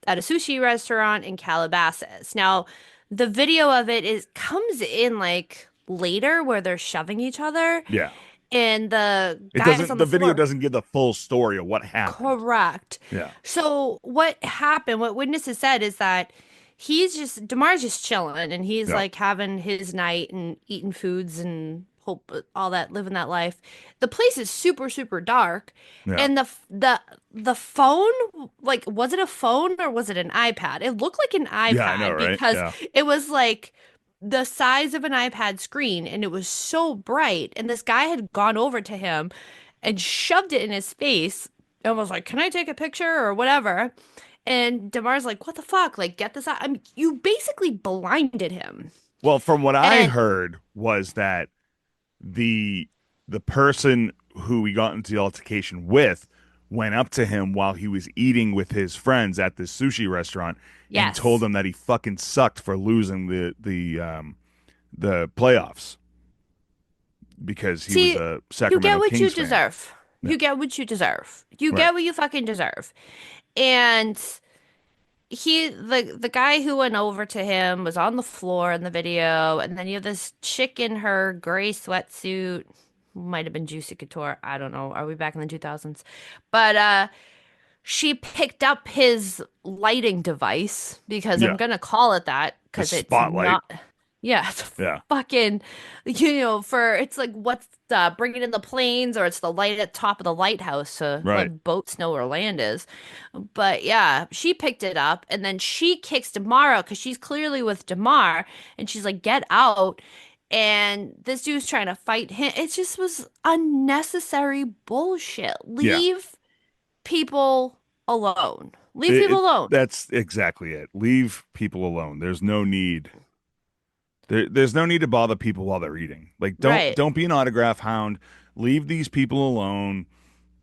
Speaker 2: at a sushi restaurant in Calabasas. Now, the video of it is comes in like later where they're shoving each other
Speaker 1: yeah.
Speaker 2: and the
Speaker 1: It
Speaker 2: guy is
Speaker 1: doesn't.
Speaker 2: on
Speaker 1: The
Speaker 2: the
Speaker 1: video
Speaker 2: floor.
Speaker 1: doesn't give the full story of what happened.
Speaker 2: Correct.
Speaker 1: Yeah.
Speaker 2: So what happened, what witnesses said is that DeMar's just chilling and he's
Speaker 1: Yeah.
Speaker 2: like having his night and eating foods and hope all that, living that life. The place is super, super dark.
Speaker 1: Yeah.
Speaker 2: And the phone, like, was it a phone or was it an iPad? It looked like an
Speaker 1: Yeah. I know,
Speaker 2: iPad
Speaker 1: right?
Speaker 2: because
Speaker 1: Yeah.
Speaker 2: it was like the size of an iPad screen and it was so bright. And this guy had gone over to him and shoved it in his face and was like, "Can I take a picture or whatever?" And DeMar's like, "What the fuck? Like, get this out." I mean, you basically blinded him.
Speaker 1: Well, from what I
Speaker 2: And
Speaker 1: heard was that the the person who he got into the altercation with went up to him while he was eating with his friends at this sushi restaurant and told
Speaker 2: yes.
Speaker 1: him that he fucking sucked for losing the playoffs because he was
Speaker 2: See,
Speaker 1: a
Speaker 2: you get
Speaker 1: Sacramento
Speaker 2: what you
Speaker 1: Kings fan.
Speaker 2: deserve.
Speaker 1: Yeah.
Speaker 2: You get what you deserve. You
Speaker 1: Right.
Speaker 2: get what you fucking deserve. And the guy who went over to him was on the floor in the video, and then you have this chick in her gray sweatsuit. Might have been Juicy Couture. I don't know. Are we back in the 2000s? But she picked up his lighting device because I'm
Speaker 1: Yeah.
Speaker 2: gonna call it that
Speaker 1: The
Speaker 2: because it's
Speaker 1: spotlight.
Speaker 2: not. Yeah, it's
Speaker 1: Yeah.
Speaker 2: fucking, for it's like what's bringing in the planes or it's the light at top of the lighthouse to
Speaker 1: Right.
Speaker 2: let boats know where land is. But yeah, she picked it up and then she kicks Damara because she's clearly with Damar and she's like, "Get out." And this dude's trying to fight him. It just was unnecessary bullshit.
Speaker 1: Yeah.
Speaker 2: Leave people alone. Leave people alone.
Speaker 1: That's exactly it. Leave people alone. There's no need to bother people while they're eating. Like
Speaker 2: Right.
Speaker 1: don't be an autograph hound. Leave these people alone.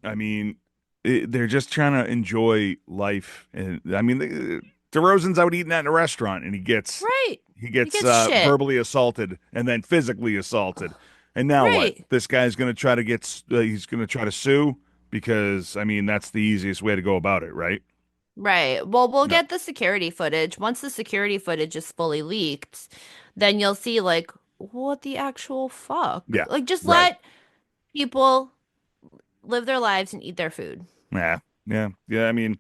Speaker 1: I mean, they're just trying to enjoy life. And I mean, DeRozan's out eating at a restaurant, and
Speaker 2: Right.
Speaker 1: he
Speaker 2: You
Speaker 1: gets
Speaker 2: get shit.
Speaker 1: verbally assaulted and then physically assaulted. And now what?
Speaker 2: Right.
Speaker 1: This guy's going to try to he's going to try to sue because I mean that's the easiest way to go about it, right?
Speaker 2: Right. Well, we'll
Speaker 1: No.
Speaker 2: get the security footage. Once the security footage is fully leaked, then you'll see like what the actual fuck.
Speaker 1: Yeah.
Speaker 2: Like just
Speaker 1: Right.
Speaker 2: let people live their lives and eat their food.
Speaker 1: Yeah. Yeah. Yeah. I mean,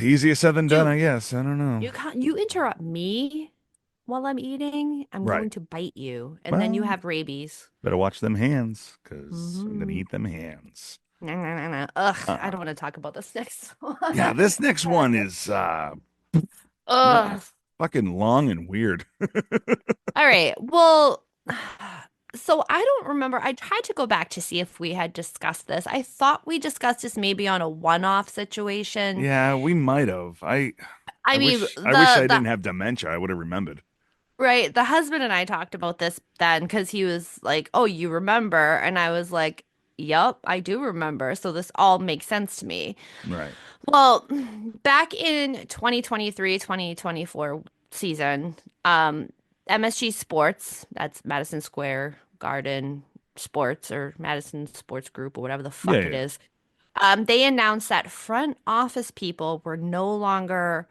Speaker 1: easier said than done, I
Speaker 2: Dude,
Speaker 1: guess. I don't know.
Speaker 2: you interrupt me while I'm eating, I'm
Speaker 1: Right.
Speaker 2: going to bite you, and then you
Speaker 1: Well,
Speaker 2: have rabies.
Speaker 1: better watch them hands, because I'm gonna
Speaker 2: Hmm.
Speaker 1: eat them hands.
Speaker 2: Nah, nah, nah, nah. Ugh, I
Speaker 1: Uh,
Speaker 2: don't want to talk about this next
Speaker 1: yeah,
Speaker 2: one.
Speaker 1: this next one is
Speaker 2: Ugh.
Speaker 1: fucking long and weird.
Speaker 2: All right. Well, so I don't remember. I tried to go back to see if we had discussed this. I thought we discussed this maybe on a one-off situation.
Speaker 1: Yeah, we might have. I
Speaker 2: I
Speaker 1: I
Speaker 2: mean,
Speaker 1: wish I wish I didn't have dementia. I would have remembered.
Speaker 2: right, the husband and I talked about this then because he was like, "Oh, you remember?" And I was like, "Yup, I do remember." So this all makes sense to me.
Speaker 1: Right.
Speaker 2: Well, back in 2023, 2024 season, MSG Sports, that's Madison Square Garden Sports or Madison Sports Group or whatever the
Speaker 1: Yeah,
Speaker 2: fuck it
Speaker 1: yeah.
Speaker 2: is, they announced that front office people were no longer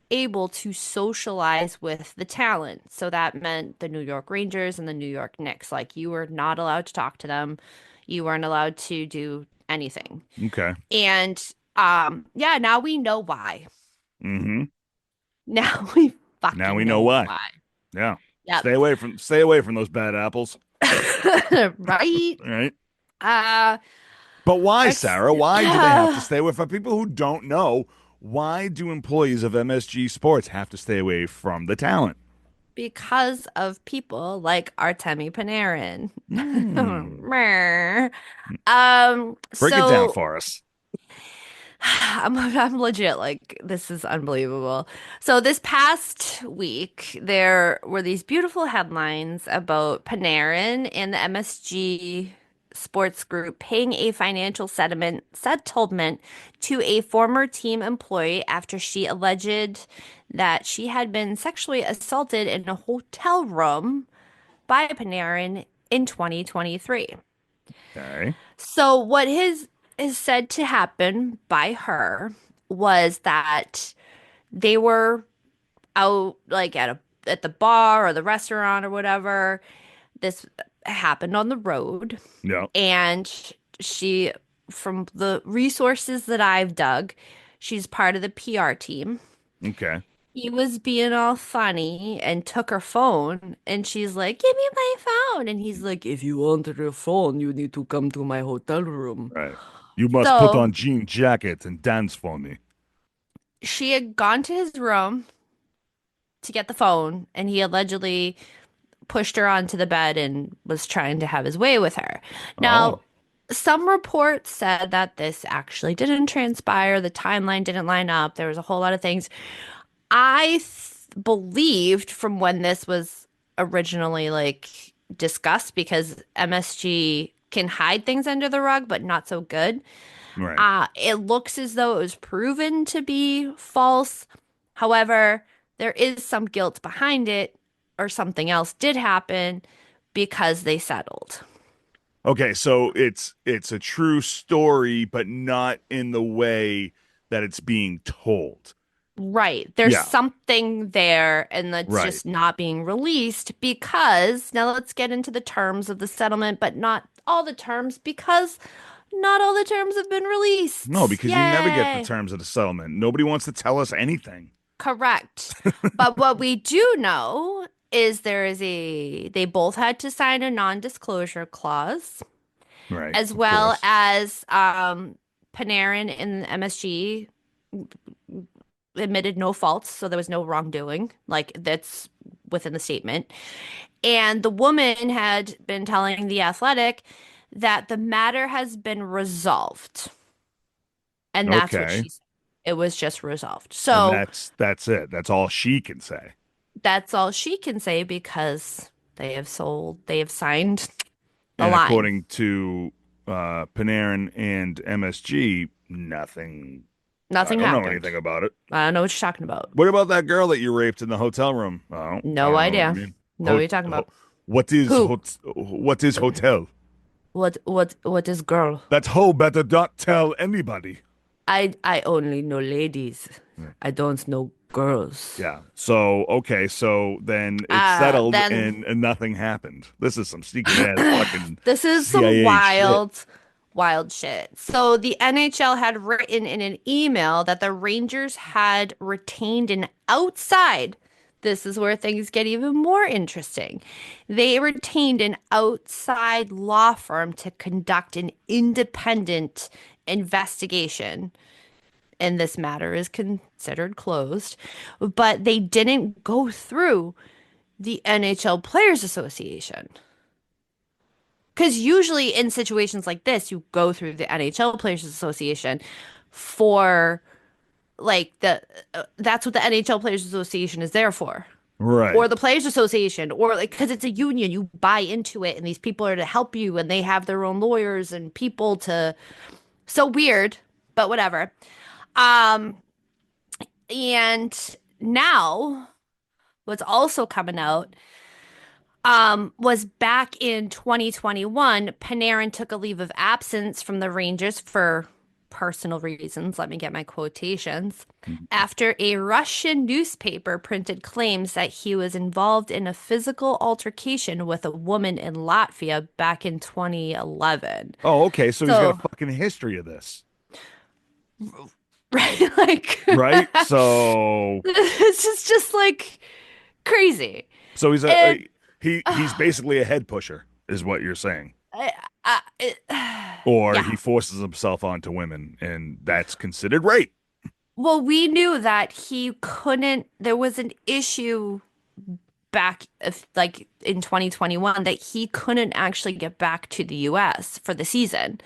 Speaker 2: able to socialize with the talent. So that meant the New York Rangers and the New York Knicks. Like you were not allowed to talk to them. You weren't allowed to do anything.
Speaker 1: Okay.
Speaker 2: And yeah, now we know why.
Speaker 1: Mm-hmm.
Speaker 2: Now we
Speaker 1: Now
Speaker 2: fucking
Speaker 1: we know
Speaker 2: know
Speaker 1: why.
Speaker 2: why.
Speaker 1: Yeah.
Speaker 2: Yep.
Speaker 1: Stay away from those bad apples.
Speaker 2: Right?
Speaker 1: All right.
Speaker 2: Uh
Speaker 1: But why,
Speaker 2: ex
Speaker 1: Sarah? Why do they have to stay away? For people who don't know, why do employees of MSG Sports have to stay away from the talent?
Speaker 2: because of people like Artemi Panarin.
Speaker 1: Hmm.
Speaker 2: Meh.
Speaker 1: Break it down
Speaker 2: So
Speaker 1: for us.
Speaker 2: I'm legit like this is unbelievable. So this past week there were these beautiful headlines about Panarin and the MSG Sports Group paying a financial settlement to a former team employee after she alleged that she had been sexually assaulted in a hotel room by Panarin in 2023.
Speaker 1: Okay.
Speaker 2: So what is said to happen by her was that they were out like at the bar or the restaurant or whatever. This happened on the road,
Speaker 1: Yeah.
Speaker 2: and she, from the resources that I've dug, she's part of the PR team.
Speaker 1: Okay.
Speaker 2: He was being all funny and took her phone, and she's like, "Give me my phone." And he's like, "If you want your phone, you need to come to my hotel room."
Speaker 1: Right. You must put
Speaker 2: So
Speaker 1: on jean jackets and dance for me.
Speaker 2: she had gone to his room to get the phone, and he allegedly pushed her onto the bed and was trying to have his way with her.
Speaker 1: Oh.
Speaker 2: Now, some reports said that this actually didn't transpire, the timeline didn't line up, there was a whole lot of things. Believed from when this was originally like discussed because MSG can hide things under the rug, but not so good.
Speaker 1: Right.
Speaker 2: It looks as though it was proven to be false. However, there is some guilt behind it, or something else did happen because they settled.
Speaker 1: Okay, so it's a true story, but not in the way that it's being told.
Speaker 2: Right. There's
Speaker 1: Yeah.
Speaker 2: something there, and that's
Speaker 1: Right.
Speaker 2: just not being released because now let's get into the terms of the settlement, but not all the terms because not all the terms have been
Speaker 1: No,
Speaker 2: released.
Speaker 1: because you never get the
Speaker 2: Yay.
Speaker 1: terms of the settlement. Nobody wants to tell us anything.
Speaker 2: Correct. But what we do know is they both had to sign a non-disclosure clause,
Speaker 1: Right.
Speaker 2: as
Speaker 1: Of
Speaker 2: well
Speaker 1: course.
Speaker 2: as Panarin and MSG admitted no faults, so there was no wrongdoing. Like that's within the statement. And the woman had been telling The Athletic that the matter has been resolved. And that's what
Speaker 1: Okay.
Speaker 2: she said. It was just resolved.
Speaker 1: And
Speaker 2: So
Speaker 1: that's it. That's all she can say.
Speaker 2: that's all she can say because they have signed the
Speaker 1: And
Speaker 2: line.
Speaker 1: according to Panarin and MSG, nothing. I
Speaker 2: Nothing
Speaker 1: don't know
Speaker 2: happened.
Speaker 1: anything about it.
Speaker 2: I don't know what you're talking about.
Speaker 1: What about that girl that you raped in the hotel room? Oh, I
Speaker 2: No
Speaker 1: don't know what you
Speaker 2: idea.
Speaker 1: mean.
Speaker 2: No, what you're talking
Speaker 1: Ho
Speaker 2: about. Who?
Speaker 1: what is hotel?
Speaker 2: What is girl?
Speaker 1: That hoe better not tell anybody.
Speaker 2: I only know ladies. I don't know girls.
Speaker 1: Yeah. So okay, so then it's settled
Speaker 2: Then
Speaker 1: and nothing happened. This is some secret ass fucking
Speaker 2: this is some
Speaker 1: CIA shit.
Speaker 2: wild shit. So the NHL had written in an email that the Rangers had retained an outside this is where things get even more interesting. They retained an outside law firm to conduct an independent investigation, and this matter is considered closed, but they didn't go through the NHL Players Association. Because usually in situations like this, you go through the NHL Players Association for like that's what the NHL Players Association is there for. Or
Speaker 1: Right.
Speaker 2: the Players Association, or like because it's a union, you buy into it, and these people are to help you, and they have their own lawyers and people to. So weird, but whatever. Um, and now what's also coming out was back in 2021, Panarin took a leave of absence from the Rangers for personal reasons. Let me get my quotations. After a Russian newspaper printed claims that he was involved in a physical altercation with a woman in Latvia back in 2011.
Speaker 1: Oh, okay. So he's got a
Speaker 2: So,
Speaker 1: fucking history of this,
Speaker 2: right, like
Speaker 1: right? So,
Speaker 2: it's just like crazy.
Speaker 1: so he's
Speaker 2: And
Speaker 1: he's basically a head pusher, is what you're saying,
Speaker 2: I, I, it,
Speaker 1: or
Speaker 2: yeah.
Speaker 1: he forces himself onto women, and that's considered rape.
Speaker 2: Well, we knew that he couldn't, there was an issue back like in 2021 that he couldn't actually get back to the US for the season.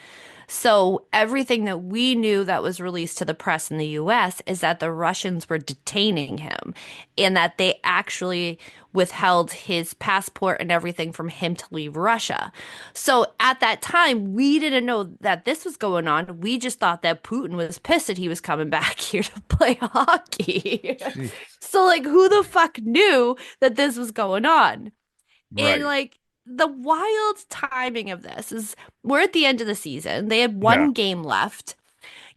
Speaker 2: So everything that we knew that was released to the press in the US is that the Russians were detaining him and that they actually withheld his passport and everything from him to leave Russia. So at that time, we didn't know that this was going on. We just thought that Putin was pissed that he was coming back here to play hockey.
Speaker 1: Jeez.
Speaker 2: So like who the fuck knew that this was going on? And
Speaker 1: Right.
Speaker 2: like the wild timing of this is we're at the end of the season. They had
Speaker 1: Yeah.
Speaker 2: one game left.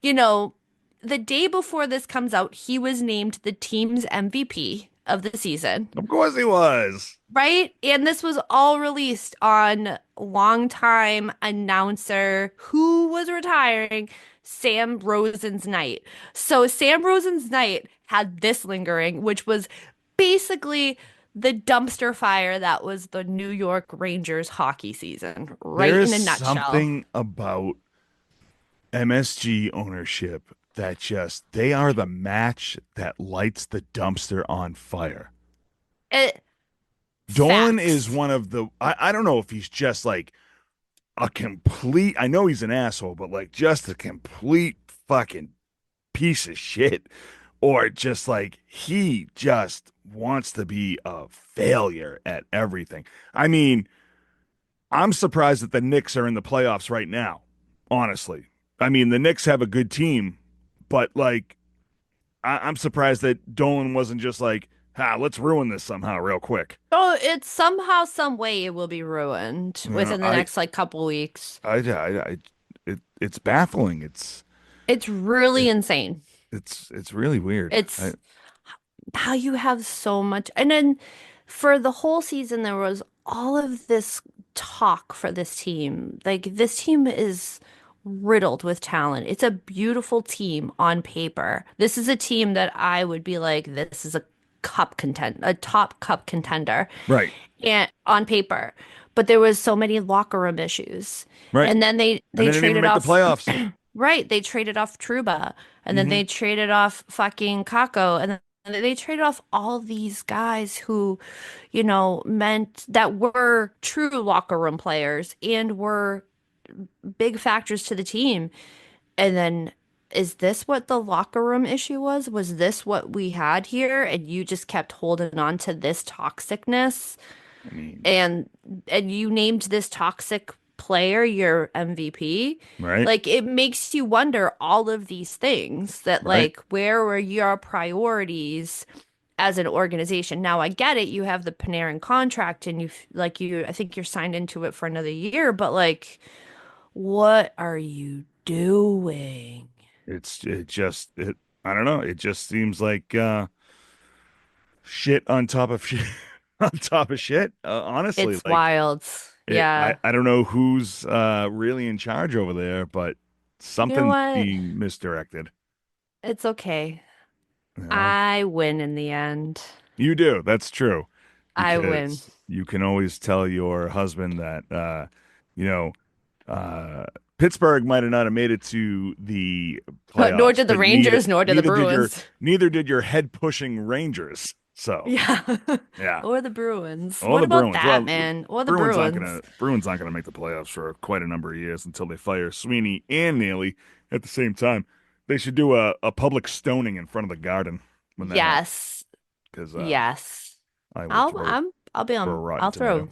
Speaker 2: You know, the day before this comes out, he was named the team's MVP of the season,
Speaker 1: Of course he was.
Speaker 2: right? And this was all released on longtime announcer who was retiring, Sam Rosen's night. So Sam Rosen's night had this lingering, which was basically the dumpster fire that was the New York Rangers hockey season,
Speaker 1: There
Speaker 2: right
Speaker 1: is
Speaker 2: in a nutshell.
Speaker 1: something about MSG ownership that just they are the match that lights the dumpster on fire.
Speaker 2: It,
Speaker 1: Dolan is
Speaker 2: facts.
Speaker 1: one of the I don't know if he's just like a complete I know he's an asshole, but like just a complete fucking piece of shit. Or just like he just wants to be a failure at everything. I mean, I'm surprised that the Knicks are in the playoffs right now, honestly. I mean, the Knicks have a good team, but like I'm surprised that Dolan wasn't just like, let's ruin this somehow real quick.
Speaker 2: Oh, it's somehow, some way it will be ruined
Speaker 1: You know,
Speaker 2: within the next like couple weeks.
Speaker 1: it's baffling.
Speaker 2: It's really
Speaker 1: It,
Speaker 2: insane.
Speaker 1: it's really weird.
Speaker 2: It's how you have so much. And then for the whole season, there was all of this talk for this team. Like, this team is riddled with talent. It's a beautiful team on paper. This is a team that I would be like, this is a top cup contender,
Speaker 1: Right,
Speaker 2: and on paper. But there was so many locker room issues.
Speaker 1: right.
Speaker 2: And then
Speaker 1: And
Speaker 2: they
Speaker 1: they didn't even
Speaker 2: traded
Speaker 1: make the
Speaker 2: off.
Speaker 1: playoffs.
Speaker 2: Right. They traded off Truba and then
Speaker 1: Hmm.
Speaker 2: they traded off fucking Kako and then they traded off all these guys who, meant that were true locker room players and were big factors to the team. And then is this what the locker room issue was? Was this what we had here? And you just kept holding on to this toxicness?
Speaker 1: I mean,
Speaker 2: and and you named this toxic player your MVP,
Speaker 1: right,
Speaker 2: like it makes you wonder all of these things that
Speaker 1: right.
Speaker 2: like where were your priorities as an organization? Now I get it, you have the Panarin contract and I think you're signed into it for another year, but like what are you doing?
Speaker 1: It I don't know. It just seems like shit on top of shit on top of shit. Honestly,
Speaker 2: It's
Speaker 1: like
Speaker 2: wild. Yeah.
Speaker 1: I don't know who's really in charge over there, but
Speaker 2: You know
Speaker 1: something's
Speaker 2: what?
Speaker 1: being misdirected.
Speaker 2: It's okay.
Speaker 1: You know,
Speaker 2: I win in the end.
Speaker 1: You do. That's true.
Speaker 2: I win.
Speaker 1: Because you can always tell your husband that, you know, uh, Pittsburgh might have not have made it to the
Speaker 2: Nor
Speaker 1: playoffs,
Speaker 2: did the
Speaker 1: but neither
Speaker 2: Rangers, nor did the
Speaker 1: neither did your
Speaker 2: Bruins.
Speaker 1: neither did your head pushing Rangers. So
Speaker 2: Yeah.
Speaker 1: yeah,
Speaker 2: Or the Bruins.
Speaker 1: all
Speaker 2: What
Speaker 1: the
Speaker 2: about
Speaker 1: Bruins.
Speaker 2: that,
Speaker 1: Well,
Speaker 2: man? Or the Bruins.
Speaker 1: Bruins aren't gonna make the playoffs for quite a number of years until they fire Sweeney and Neely at the same time. They should do a public stoning in front of the Garden when that happens,
Speaker 2: Yes.
Speaker 1: because
Speaker 2: Yes.
Speaker 1: I would throw
Speaker 2: I'll be
Speaker 1: throw a
Speaker 2: on,
Speaker 1: rotten
Speaker 2: I'll
Speaker 1: tomato.
Speaker 2: throw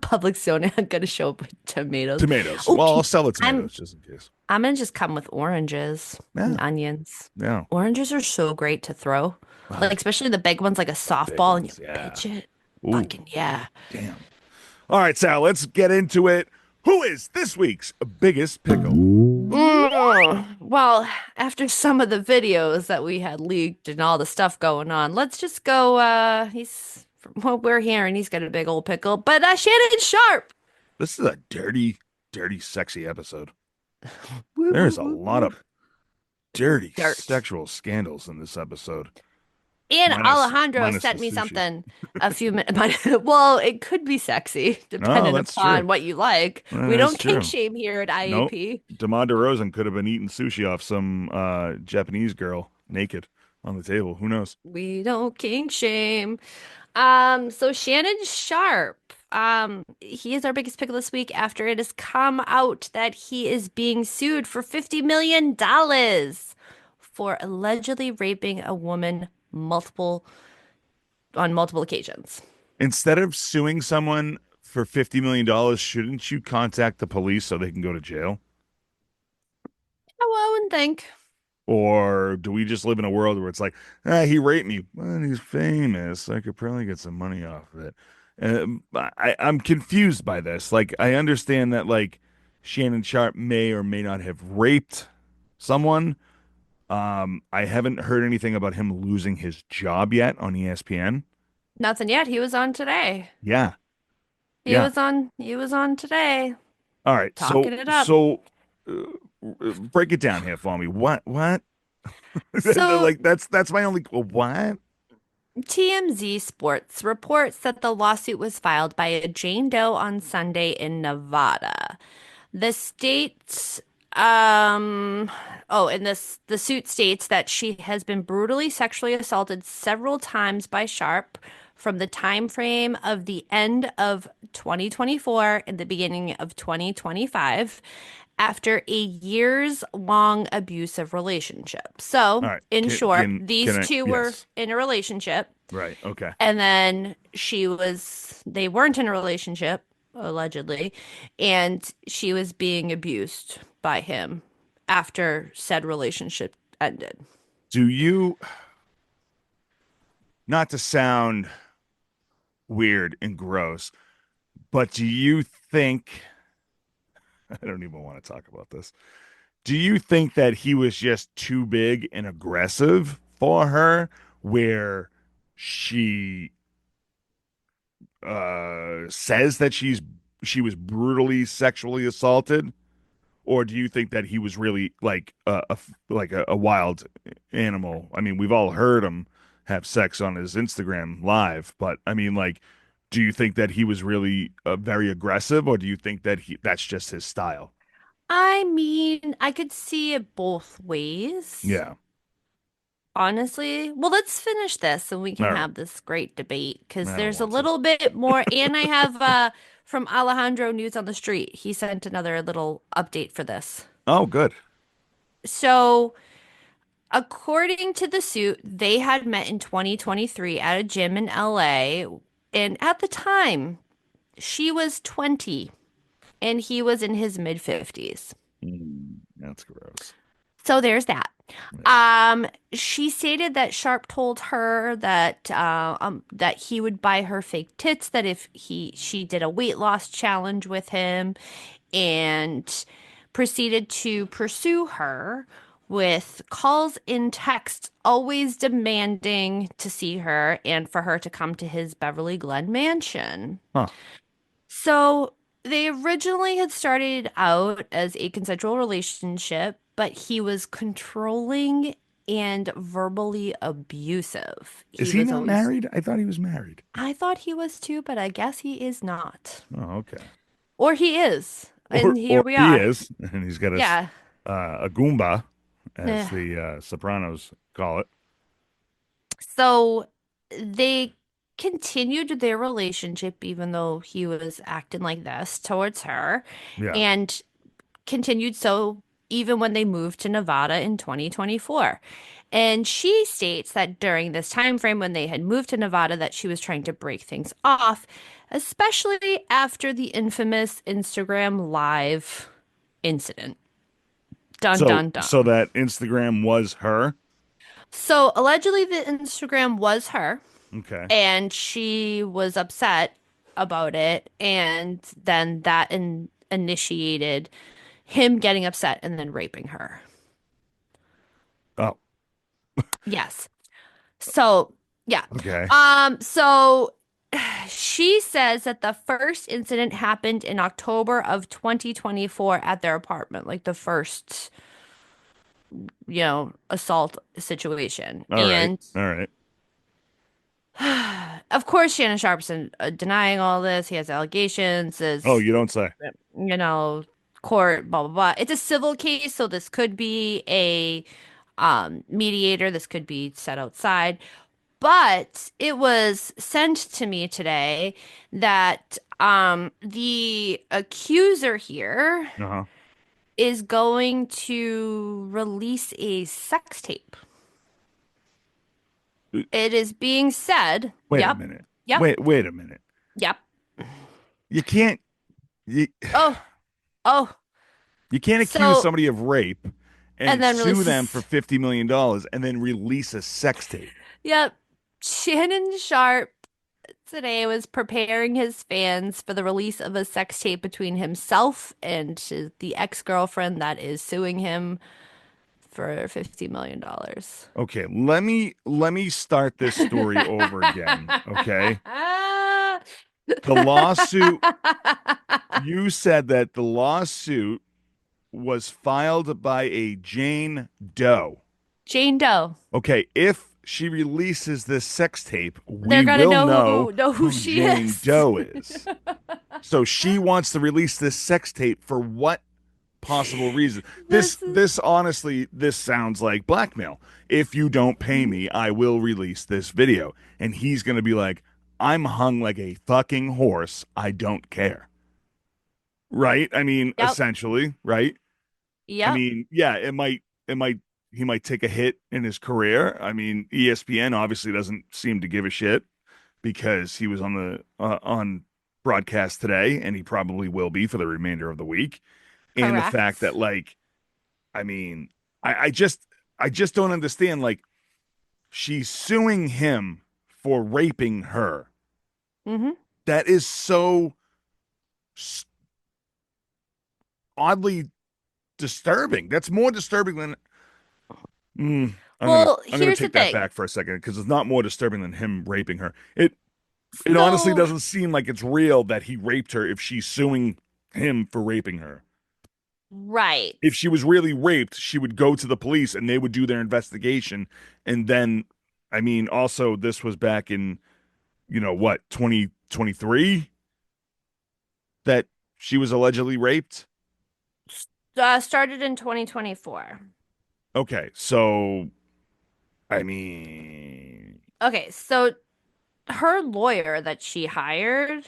Speaker 2: public zone. I'm gonna show up with tomatoes.
Speaker 1: Tomatoes. Well, I'll
Speaker 2: Okay.
Speaker 1: sell the
Speaker 2: I'm
Speaker 1: tomatoes just in case.
Speaker 2: I'm gonna just come with oranges and
Speaker 1: Yeah,
Speaker 2: onions.
Speaker 1: yeah.
Speaker 2: Oranges are so great to throw. Like
Speaker 1: Ah,
Speaker 2: especially the big ones like a
Speaker 1: big
Speaker 2: softball and you
Speaker 1: ones. Yeah.
Speaker 2: pitch it.
Speaker 1: Ooh,
Speaker 2: Fucking yeah.
Speaker 1: damn. All right, Sal, let's get into it. Who is this week's biggest pickle?
Speaker 2: Well, after some of the videos that we had leaked and all the stuff going on, let's just go. He's from what we're hearing, he's got a big old pickle. But Shannon Sharp.
Speaker 1: This is a dirty, dirty, sexy episode.
Speaker 2: Woo, woo,
Speaker 1: There's a
Speaker 2: woo,
Speaker 1: lot
Speaker 2: woo.
Speaker 1: of dirty
Speaker 2: Dirt.
Speaker 1: sexual scandals in this episode.
Speaker 2: And
Speaker 1: Minus
Speaker 2: Alejandro
Speaker 1: minus the
Speaker 2: sent me
Speaker 1: sushi.
Speaker 2: something a few minutes. Well, it could be sexy,
Speaker 1: No,
Speaker 2: depending
Speaker 1: that's true.
Speaker 2: upon what you like. We
Speaker 1: That's
Speaker 2: don't kink
Speaker 1: true.
Speaker 2: shame here at
Speaker 1: Nope.
Speaker 2: IAP.
Speaker 1: DeMar DeRozan could have been eating sushi off some Japanese girl naked on the table. Who knows?
Speaker 2: We don't kink shame. So Shannon Sharp, he is our biggest pick of this week after it has come out that he is being sued for $50 million for allegedly raping a woman multiple occasions.
Speaker 1: Instead of suing someone for $50 million, shouldn't you contact the police so they can go to jail?
Speaker 2: Oh, I wouldn't think.
Speaker 1: Or do we just live in a world where it's like, he raped me. Well, he's famous. I could probably get some money off of it. I'm confused by this. Like, I understand that, like, Shannon Sharp may or may not have raped someone. I haven't heard anything about him losing his job yet on ESPN.
Speaker 2: Nothing yet. He was on today.
Speaker 1: Yeah, yeah.
Speaker 2: He was on today,
Speaker 1: All right.
Speaker 2: talking it up.
Speaker 1: Break it down here for me. What?
Speaker 2: So
Speaker 1: Like that's my only what?
Speaker 2: TMZ Sports reports that the lawsuit was filed by a Jane Doe on Sunday in Nevada. The state, and the suit states that she has been brutally sexually assaulted several times by Sharp from the time frame of the end of 2024 and the beginning of 2025 after a years long abusive relationship.
Speaker 1: All
Speaker 2: So,
Speaker 1: right.
Speaker 2: in short,
Speaker 1: Can
Speaker 2: these
Speaker 1: I?
Speaker 2: two were
Speaker 1: Yes.
Speaker 2: in a relationship.
Speaker 1: Right. Okay.
Speaker 2: And then they weren't in a relationship, allegedly, and she was being abused by him after said relationship ended.
Speaker 1: Do you, not to sound weird and gross, but do you think, I don't even want to talk about this. Do you think that he was just too big and aggressive for her, where she says that she was brutally sexually assaulted? Or do you think that he was really like a wild animal? I mean, we've all heard him have sex on his Instagram live, but I mean, like, do you think that he was really very aggressive, or do you think that that's just his style?
Speaker 2: I mean, I could see it both ways,
Speaker 1: Yeah.
Speaker 2: honestly. Well, let's finish this and we can
Speaker 1: All right.
Speaker 2: have this great debate because
Speaker 1: I don't
Speaker 2: there's a
Speaker 1: want to.
Speaker 2: little bit more. And I have from Alejandro News on the Street. He sent another little update for this.
Speaker 1: Oh, good.
Speaker 2: So, according to the suit, they had met in 2023 at a gym in LA. And at the time, she was 20 and he was in his mid 50s.
Speaker 1: That's gross.
Speaker 2: So there's that.
Speaker 1: Yeah.
Speaker 2: She stated that Sharp told her that he would buy her fake tits, that if she did a weight loss challenge with him, and proceeded to pursue her with calls and texts, always demanding to see her and for her to come to his Beverly Glen mansion.
Speaker 1: Huh.
Speaker 2: So they originally had started out as a consensual relationship, but he was controlling and verbally abusive.
Speaker 1: Is
Speaker 2: He
Speaker 1: he
Speaker 2: was
Speaker 1: not
Speaker 2: always,
Speaker 1: married? I thought he was married.
Speaker 2: I thought he was too, but I guess he is not.
Speaker 1: Oh, okay.
Speaker 2: Or he is. And
Speaker 1: Or
Speaker 2: here we
Speaker 1: he
Speaker 2: are.
Speaker 1: is, and he's got
Speaker 2: Yeah.
Speaker 1: a Goomba, as
Speaker 2: Eh.
Speaker 1: the Sopranos call it.
Speaker 2: So they continued their relationship even though he was acting like this towards her,
Speaker 1: Yeah.
Speaker 2: and continued so even when they moved to Nevada in 2024. And she states that during this time frame when they had moved to Nevada that she was trying to break things off, especially after the infamous Instagram live incident. Dun
Speaker 1: So
Speaker 2: dun
Speaker 1: so
Speaker 2: dun.
Speaker 1: that Instagram was her.
Speaker 2: So allegedly the Instagram was her,
Speaker 1: Okay.
Speaker 2: and she was upset about it, and then initiated him getting upset and then raping her.
Speaker 1: Oh,
Speaker 2: Yes. So, yeah.
Speaker 1: okay.
Speaker 2: So she says that the first incident happened in October of 2024 at their apartment, like the first, assault situation.
Speaker 1: All right.
Speaker 2: And
Speaker 1: All right.
Speaker 2: of course, Shannon Sharp's denying all this. He has allegations,
Speaker 1: Oh,
Speaker 2: is,
Speaker 1: you don't say.
Speaker 2: you know, court, blah, blah, blah. It's a civil case, so this could be a mediator. This could be set outside. But it was sent to me today that the accuser here
Speaker 1: Uh-huh.
Speaker 2: is going to release a sex tape.
Speaker 1: Uh,
Speaker 2: It is being said,
Speaker 1: Wait a
Speaker 2: yep,
Speaker 1: minute.
Speaker 2: yep,
Speaker 1: Wait a minute.
Speaker 2: yep.
Speaker 1: You can't you,
Speaker 2: Oh, oh.
Speaker 1: you can't accuse
Speaker 2: So,
Speaker 1: somebody of rape
Speaker 2: and
Speaker 1: and
Speaker 2: then
Speaker 1: sue them for
Speaker 2: releases,
Speaker 1: $50 million and then release a sex tape.
Speaker 2: yep. Shannon Sharp today was preparing his fans for the release of a sex tape between himself and the ex-girlfriend that is suing him for $50 million.
Speaker 1: Okay, let me start this story over again, okay? The lawsuit, you said that the lawsuit was filed by a Jane Doe.
Speaker 2: Jane Doe.
Speaker 1: Okay, if she releases this sex tape,
Speaker 2: They're
Speaker 1: we
Speaker 2: gonna
Speaker 1: will
Speaker 2: know
Speaker 1: know
Speaker 2: who
Speaker 1: who
Speaker 2: she
Speaker 1: Jane
Speaker 2: is.
Speaker 1: Doe is. So she wants to release this sex tape for what possible reason? This
Speaker 2: This is
Speaker 1: this honestly, this sounds like blackmail. If you don't pay me, I will release this video. And he's going to be like, "I'm hung like a fucking horse. I don't care." Right? I mean,
Speaker 2: yep,
Speaker 1: essentially, right? I
Speaker 2: yep,
Speaker 1: mean, yeah, it might he might take a hit in his career. I mean, ESPN obviously doesn't seem to give a shit because he was on the on broadcast today, and he probably will be for the remainder of the week. And the fact that,
Speaker 2: correct.
Speaker 1: like, I mean, I just don't understand. Like, she's suing him for raping her.
Speaker 2: Hmm.
Speaker 1: That is so s- oddly disturbing. That's more disturbing than. I'm gonna
Speaker 2: Well,
Speaker 1: I'm gonna
Speaker 2: here's the
Speaker 1: take that
Speaker 2: thing.
Speaker 1: back for a second because it's not more disturbing than him raping her. It honestly
Speaker 2: So,
Speaker 1: doesn't seem like it's real that he raped her if she's suing him for raping her.
Speaker 2: right.
Speaker 1: If she was really raped, she would go to the police and they would do their investigation. And then, I mean, also, this was back in, what, 2023 that she was allegedly raped?
Speaker 2: Started in 2024.
Speaker 1: Okay. So, I mean,
Speaker 2: Okay, so her lawyer that she hired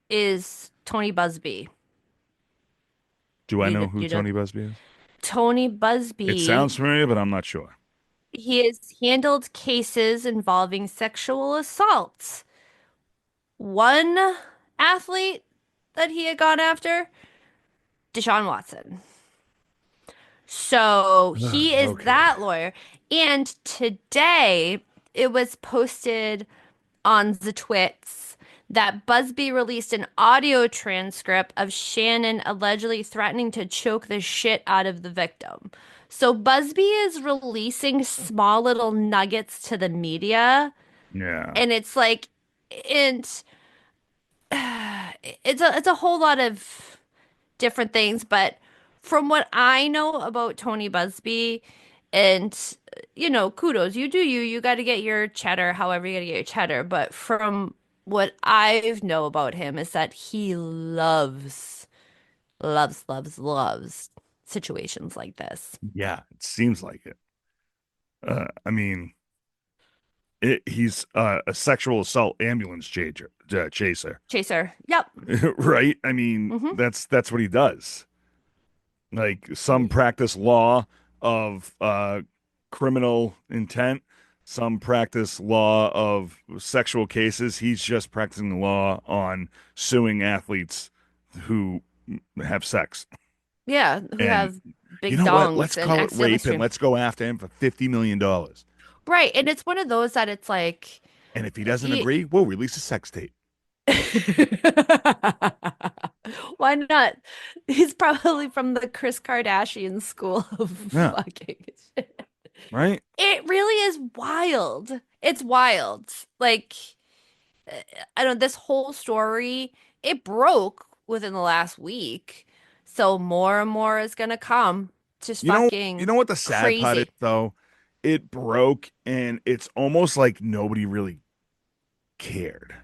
Speaker 2: is Tony Busby.
Speaker 1: do I know who
Speaker 2: You know
Speaker 1: Tony Busby is?
Speaker 2: Tony
Speaker 1: It
Speaker 2: Busby.
Speaker 1: sounds familiar, but I'm not sure.
Speaker 2: He has handled cases involving sexual assaults. One athlete that he had gone after, Deshaun Watson. So
Speaker 1: Ugh,
Speaker 2: he is
Speaker 1: okay.
Speaker 2: that lawyer. And today it was posted on the Twits that Busby released an audio transcript of Shannon allegedly threatening to choke the shit out of the victim. So Busby is releasing small little nuggets to the media,
Speaker 1: Yeah.
Speaker 2: and it's like, and it's a whole lot of different things, but from what I know about Tony Busby, And, kudos. You do you. You got to get your cheddar, however you got to get your cheddar. But from what I know about him is that he loves situations like this.
Speaker 1: Yeah, it seems like it. I mean, he's a sexual assault ambulance chaser,
Speaker 2: Chaser. Yep.
Speaker 1: right? I mean,
Speaker 2: Hmm.
Speaker 1: that's what he does. Like some practice law of criminal intent, some practice law of sexual cases. He's just practicing the law on suing athletes who have sex.
Speaker 2: Yeah, who
Speaker 1: And
Speaker 2: have
Speaker 1: you
Speaker 2: big
Speaker 1: know what?
Speaker 2: dongs
Speaker 1: Let's
Speaker 2: and
Speaker 1: call it
Speaker 2: extra
Speaker 1: rape and
Speaker 2: stream.
Speaker 1: let's go after him for $50 million.
Speaker 2: Right. And it's one of those that it's like,
Speaker 1: And if he doesn't
Speaker 2: you,
Speaker 1: agree, we'll release a sex tape.
Speaker 2: why not? He's probably from the Kris Kardashian school of
Speaker 1: Yeah,
Speaker 2: fucking shit.
Speaker 1: right?
Speaker 2: It really is wild. It's wild. Like, I don't, this whole story, it broke within the last week. So more and more is gonna come. Just
Speaker 1: You
Speaker 2: fucking
Speaker 1: know what the sad part is
Speaker 2: crazy.
Speaker 1: though? It broke and it's almost like nobody really cared.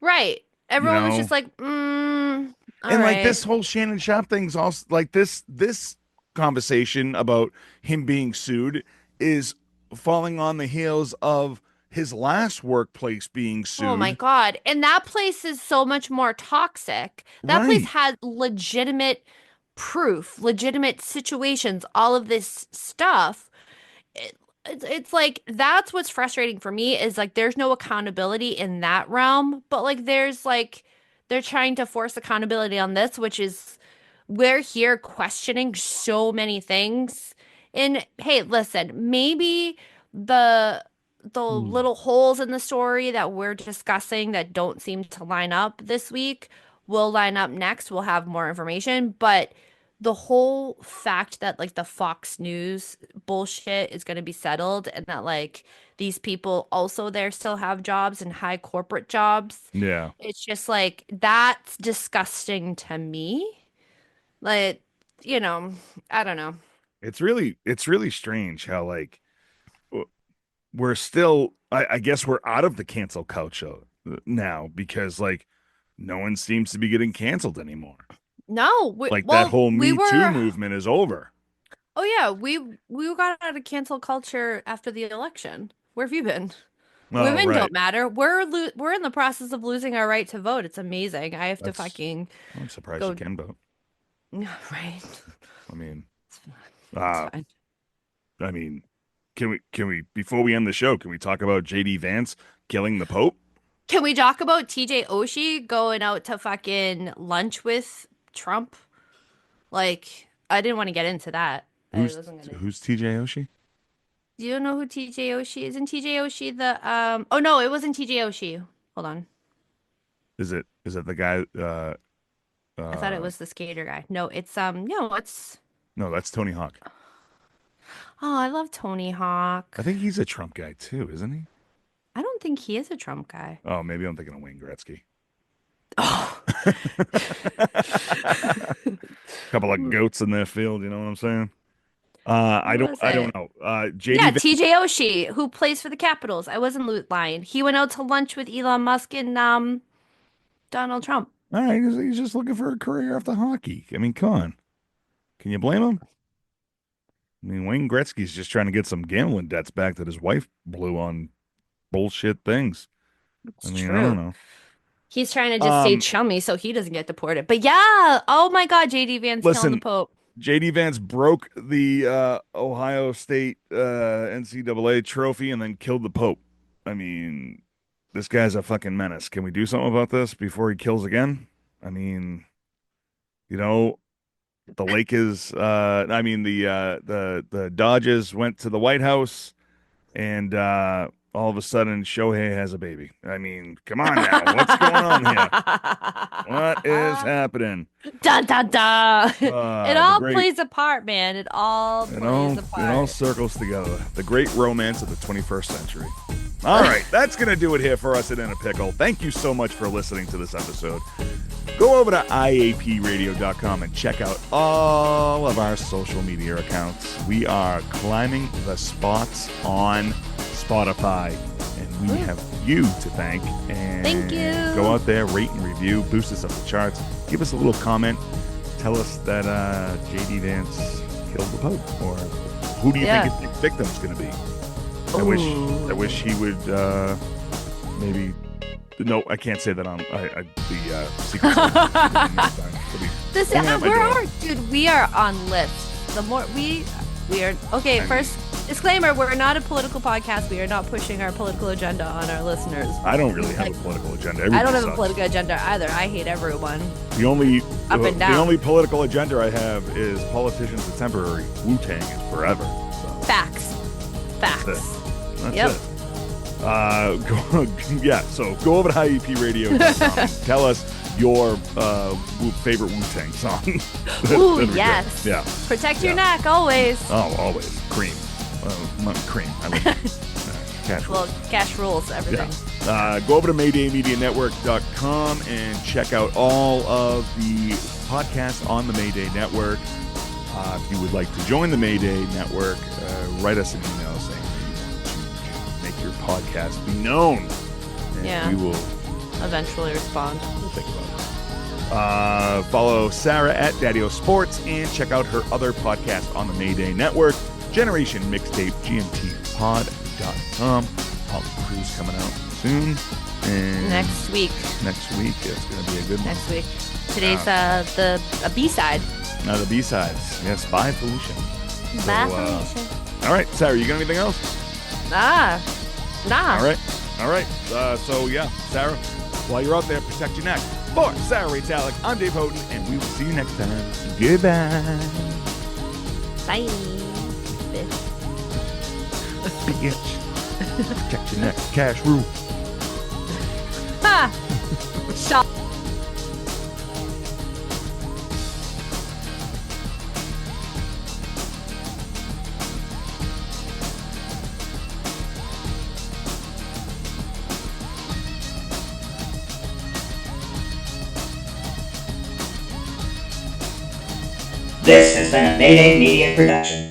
Speaker 2: Right.
Speaker 1: You
Speaker 2: Everyone was just
Speaker 1: know?
Speaker 2: like, all
Speaker 1: And like
Speaker 2: right.
Speaker 1: this whole Shannon Sharp thing's also like this conversation about him being sued is falling on the heels of his last workplace being
Speaker 2: Oh my
Speaker 1: sued.
Speaker 2: God. And that place is so much more toxic. That place
Speaker 1: Right.
Speaker 2: had legitimate proof, legitimate situations, all of this stuff. It's like that's what's frustrating for me is like there's no accountability in that realm, but like there's like they're trying to force accountability on this, which is we're here questioning so many things. And hey, listen, maybe the the
Speaker 1: Hmm.
Speaker 2: little holes in the story that we're discussing that don't seem to line up this week will line up next. We'll have more information, but the whole fact that like the Fox News bullshit is going to be settled and that like these people also there still have jobs and high corporate jobs.
Speaker 1: Yeah.
Speaker 2: It's just like that's disgusting to me. Like, you know, I don't know.
Speaker 1: It's really strange how like we're still I guess we're out of the cancel culture now because like no one seems to be getting canceled anymore.
Speaker 2: No,
Speaker 1: Like that whole
Speaker 2: we
Speaker 1: Me Too
Speaker 2: were
Speaker 1: movement is over.
Speaker 2: oh yeah, we got out of cancel culture after the election. Where have you been?
Speaker 1: Oh,
Speaker 2: Women
Speaker 1: right.
Speaker 2: don't matter. We're in the process of losing our right to vote. It's amazing. I have to
Speaker 1: That's
Speaker 2: fucking
Speaker 1: I'm surprised you
Speaker 2: go
Speaker 1: can vote.
Speaker 2: right.
Speaker 1: I mean,
Speaker 2: It's
Speaker 1: uh
Speaker 2: fine.
Speaker 1: I mean, can we before we end the show, can we talk about JD Vance killing the Pope?
Speaker 2: Can we talk about TJ Oshie going out to fucking lunch with Trump? Like, I didn't want to get into that. I
Speaker 1: Who's
Speaker 2: wasn't gonna.
Speaker 1: who's TJ Oshie?
Speaker 2: Do you know who TJ Oshie is? Isn't TJ Oshie the Oh no, it wasn't TJ Oshie. Hold on.
Speaker 1: Is it the guy
Speaker 2: I thought it
Speaker 1: uh
Speaker 2: was the skater guy. No, it's no, it's
Speaker 1: no, that's Tony Hawk.
Speaker 2: oh, I love Tony
Speaker 1: I
Speaker 2: Hawk.
Speaker 1: think he's a Trump guy too, isn't he?
Speaker 2: I don't think he is a Trump guy.
Speaker 1: Oh, maybe I'm thinking of Wayne Gretzky.
Speaker 2: Oh.
Speaker 1: Couple of goats in their field, you know what I'm saying?
Speaker 2: Who was
Speaker 1: I don't
Speaker 2: it?
Speaker 1: know.
Speaker 2: Yeah,
Speaker 1: JD
Speaker 2: TJ Oshie, who plays for the Capitals. I wasn't lying. He went out to lunch with Elon Musk and Donald Trump.
Speaker 1: All right, he's just looking for a career after hockey. I mean, come on. Can you blame him? I mean, Wayne Gretzky's just trying to get some gambling debts back that his wife blew on bullshit things. I
Speaker 2: It's
Speaker 1: mean, I don't
Speaker 2: true.
Speaker 1: know.
Speaker 2: He's trying to just stay
Speaker 1: Um,
Speaker 2: chummy so he doesn't get deported. But yeah, oh my God, JD Vance killing the
Speaker 1: listen,
Speaker 2: Pope.
Speaker 1: JD Vance broke the Ohio State NCAA trophy and then killed the Pope. I mean, this guy's a fucking menace. Can we do something about this before he kills again? I mean, you know, the Lakers I mean the Dodgers went to the White House and all of a sudden Shohei has a baby. I mean, come on now. What's going on here? What is happening?
Speaker 2: Dun dun dun. It
Speaker 1: The
Speaker 2: all
Speaker 1: great
Speaker 2: plays a part, man. It all plays a
Speaker 1: it all
Speaker 2: part.
Speaker 1: circles together. The great romance of the 21st century. All right, that's going to do it here for us at In a Pickle. Thank you so much for listening to this episode. Go over to iapradio.com and check out all of our social media accounts. We are climbing the spots on Spotify, and we have you to thank. And
Speaker 2: thank you.
Speaker 1: Go out there, rate and review, boost us up the charts, give us a little comment, tell us that J.D. Vance killed the Pope, or who do you think his victim's going to be? I wish he would maybe. No, I can't say that on the secret.
Speaker 2: Dude, we are on lists. The more we are okay. First disclaimer: we're not a political podcast. We are not pushing our political agenda on our listeners.
Speaker 1: I don't really have a political agenda.
Speaker 2: I don't have a political agenda either. I hate everyone.
Speaker 1: The only
Speaker 2: up and down.
Speaker 1: The only political agenda I have is politicians are temporary. Wu-Tang is forever. So.
Speaker 2: Facts.
Speaker 1: That's it. So go over to IEPradio.com and tell us your favorite Wu-Tang song.
Speaker 2: Ooh, yes.
Speaker 1: Yeah.
Speaker 2: Protect your neck, always.
Speaker 1: Oh, always. Cream. Cream. I like cash rules.
Speaker 2: Well, cash rules, everything.
Speaker 1: Yeah. Go over to MaydayMediaNetwork.com and check out all of the podcasts on the Mayday Network. If you would like to join the Mayday Network, write us an email saying your podcast be known, and we will
Speaker 2: eventually respond.
Speaker 1: We'll think about it. Follow Sarah at Daddy-O Sports and check out her other podcast on the Mayday Network, Generation Mixtape, GMTpod.com. Holly Cruz coming out soon. And
Speaker 2: next week.
Speaker 1: It's going to be a good one.
Speaker 2: Next week. Today's the B-side.
Speaker 1: The B-sides. Yes, bye, Felicia.
Speaker 2: Bye, Felicia.
Speaker 1: All right, Sarah, you got anything else?
Speaker 2: Nah.
Speaker 1: All right. So, Sarah, while you're out there, protect your neck. For Sarah Reitalik, I'm Dave Houghton, and we will see you next time. Goodbye.
Speaker 2: Bye.
Speaker 1: Bitch. Protect your neck. Cash rule.
Speaker 2: Ha! Shot.
Speaker 3: This has been a Mayday Media production.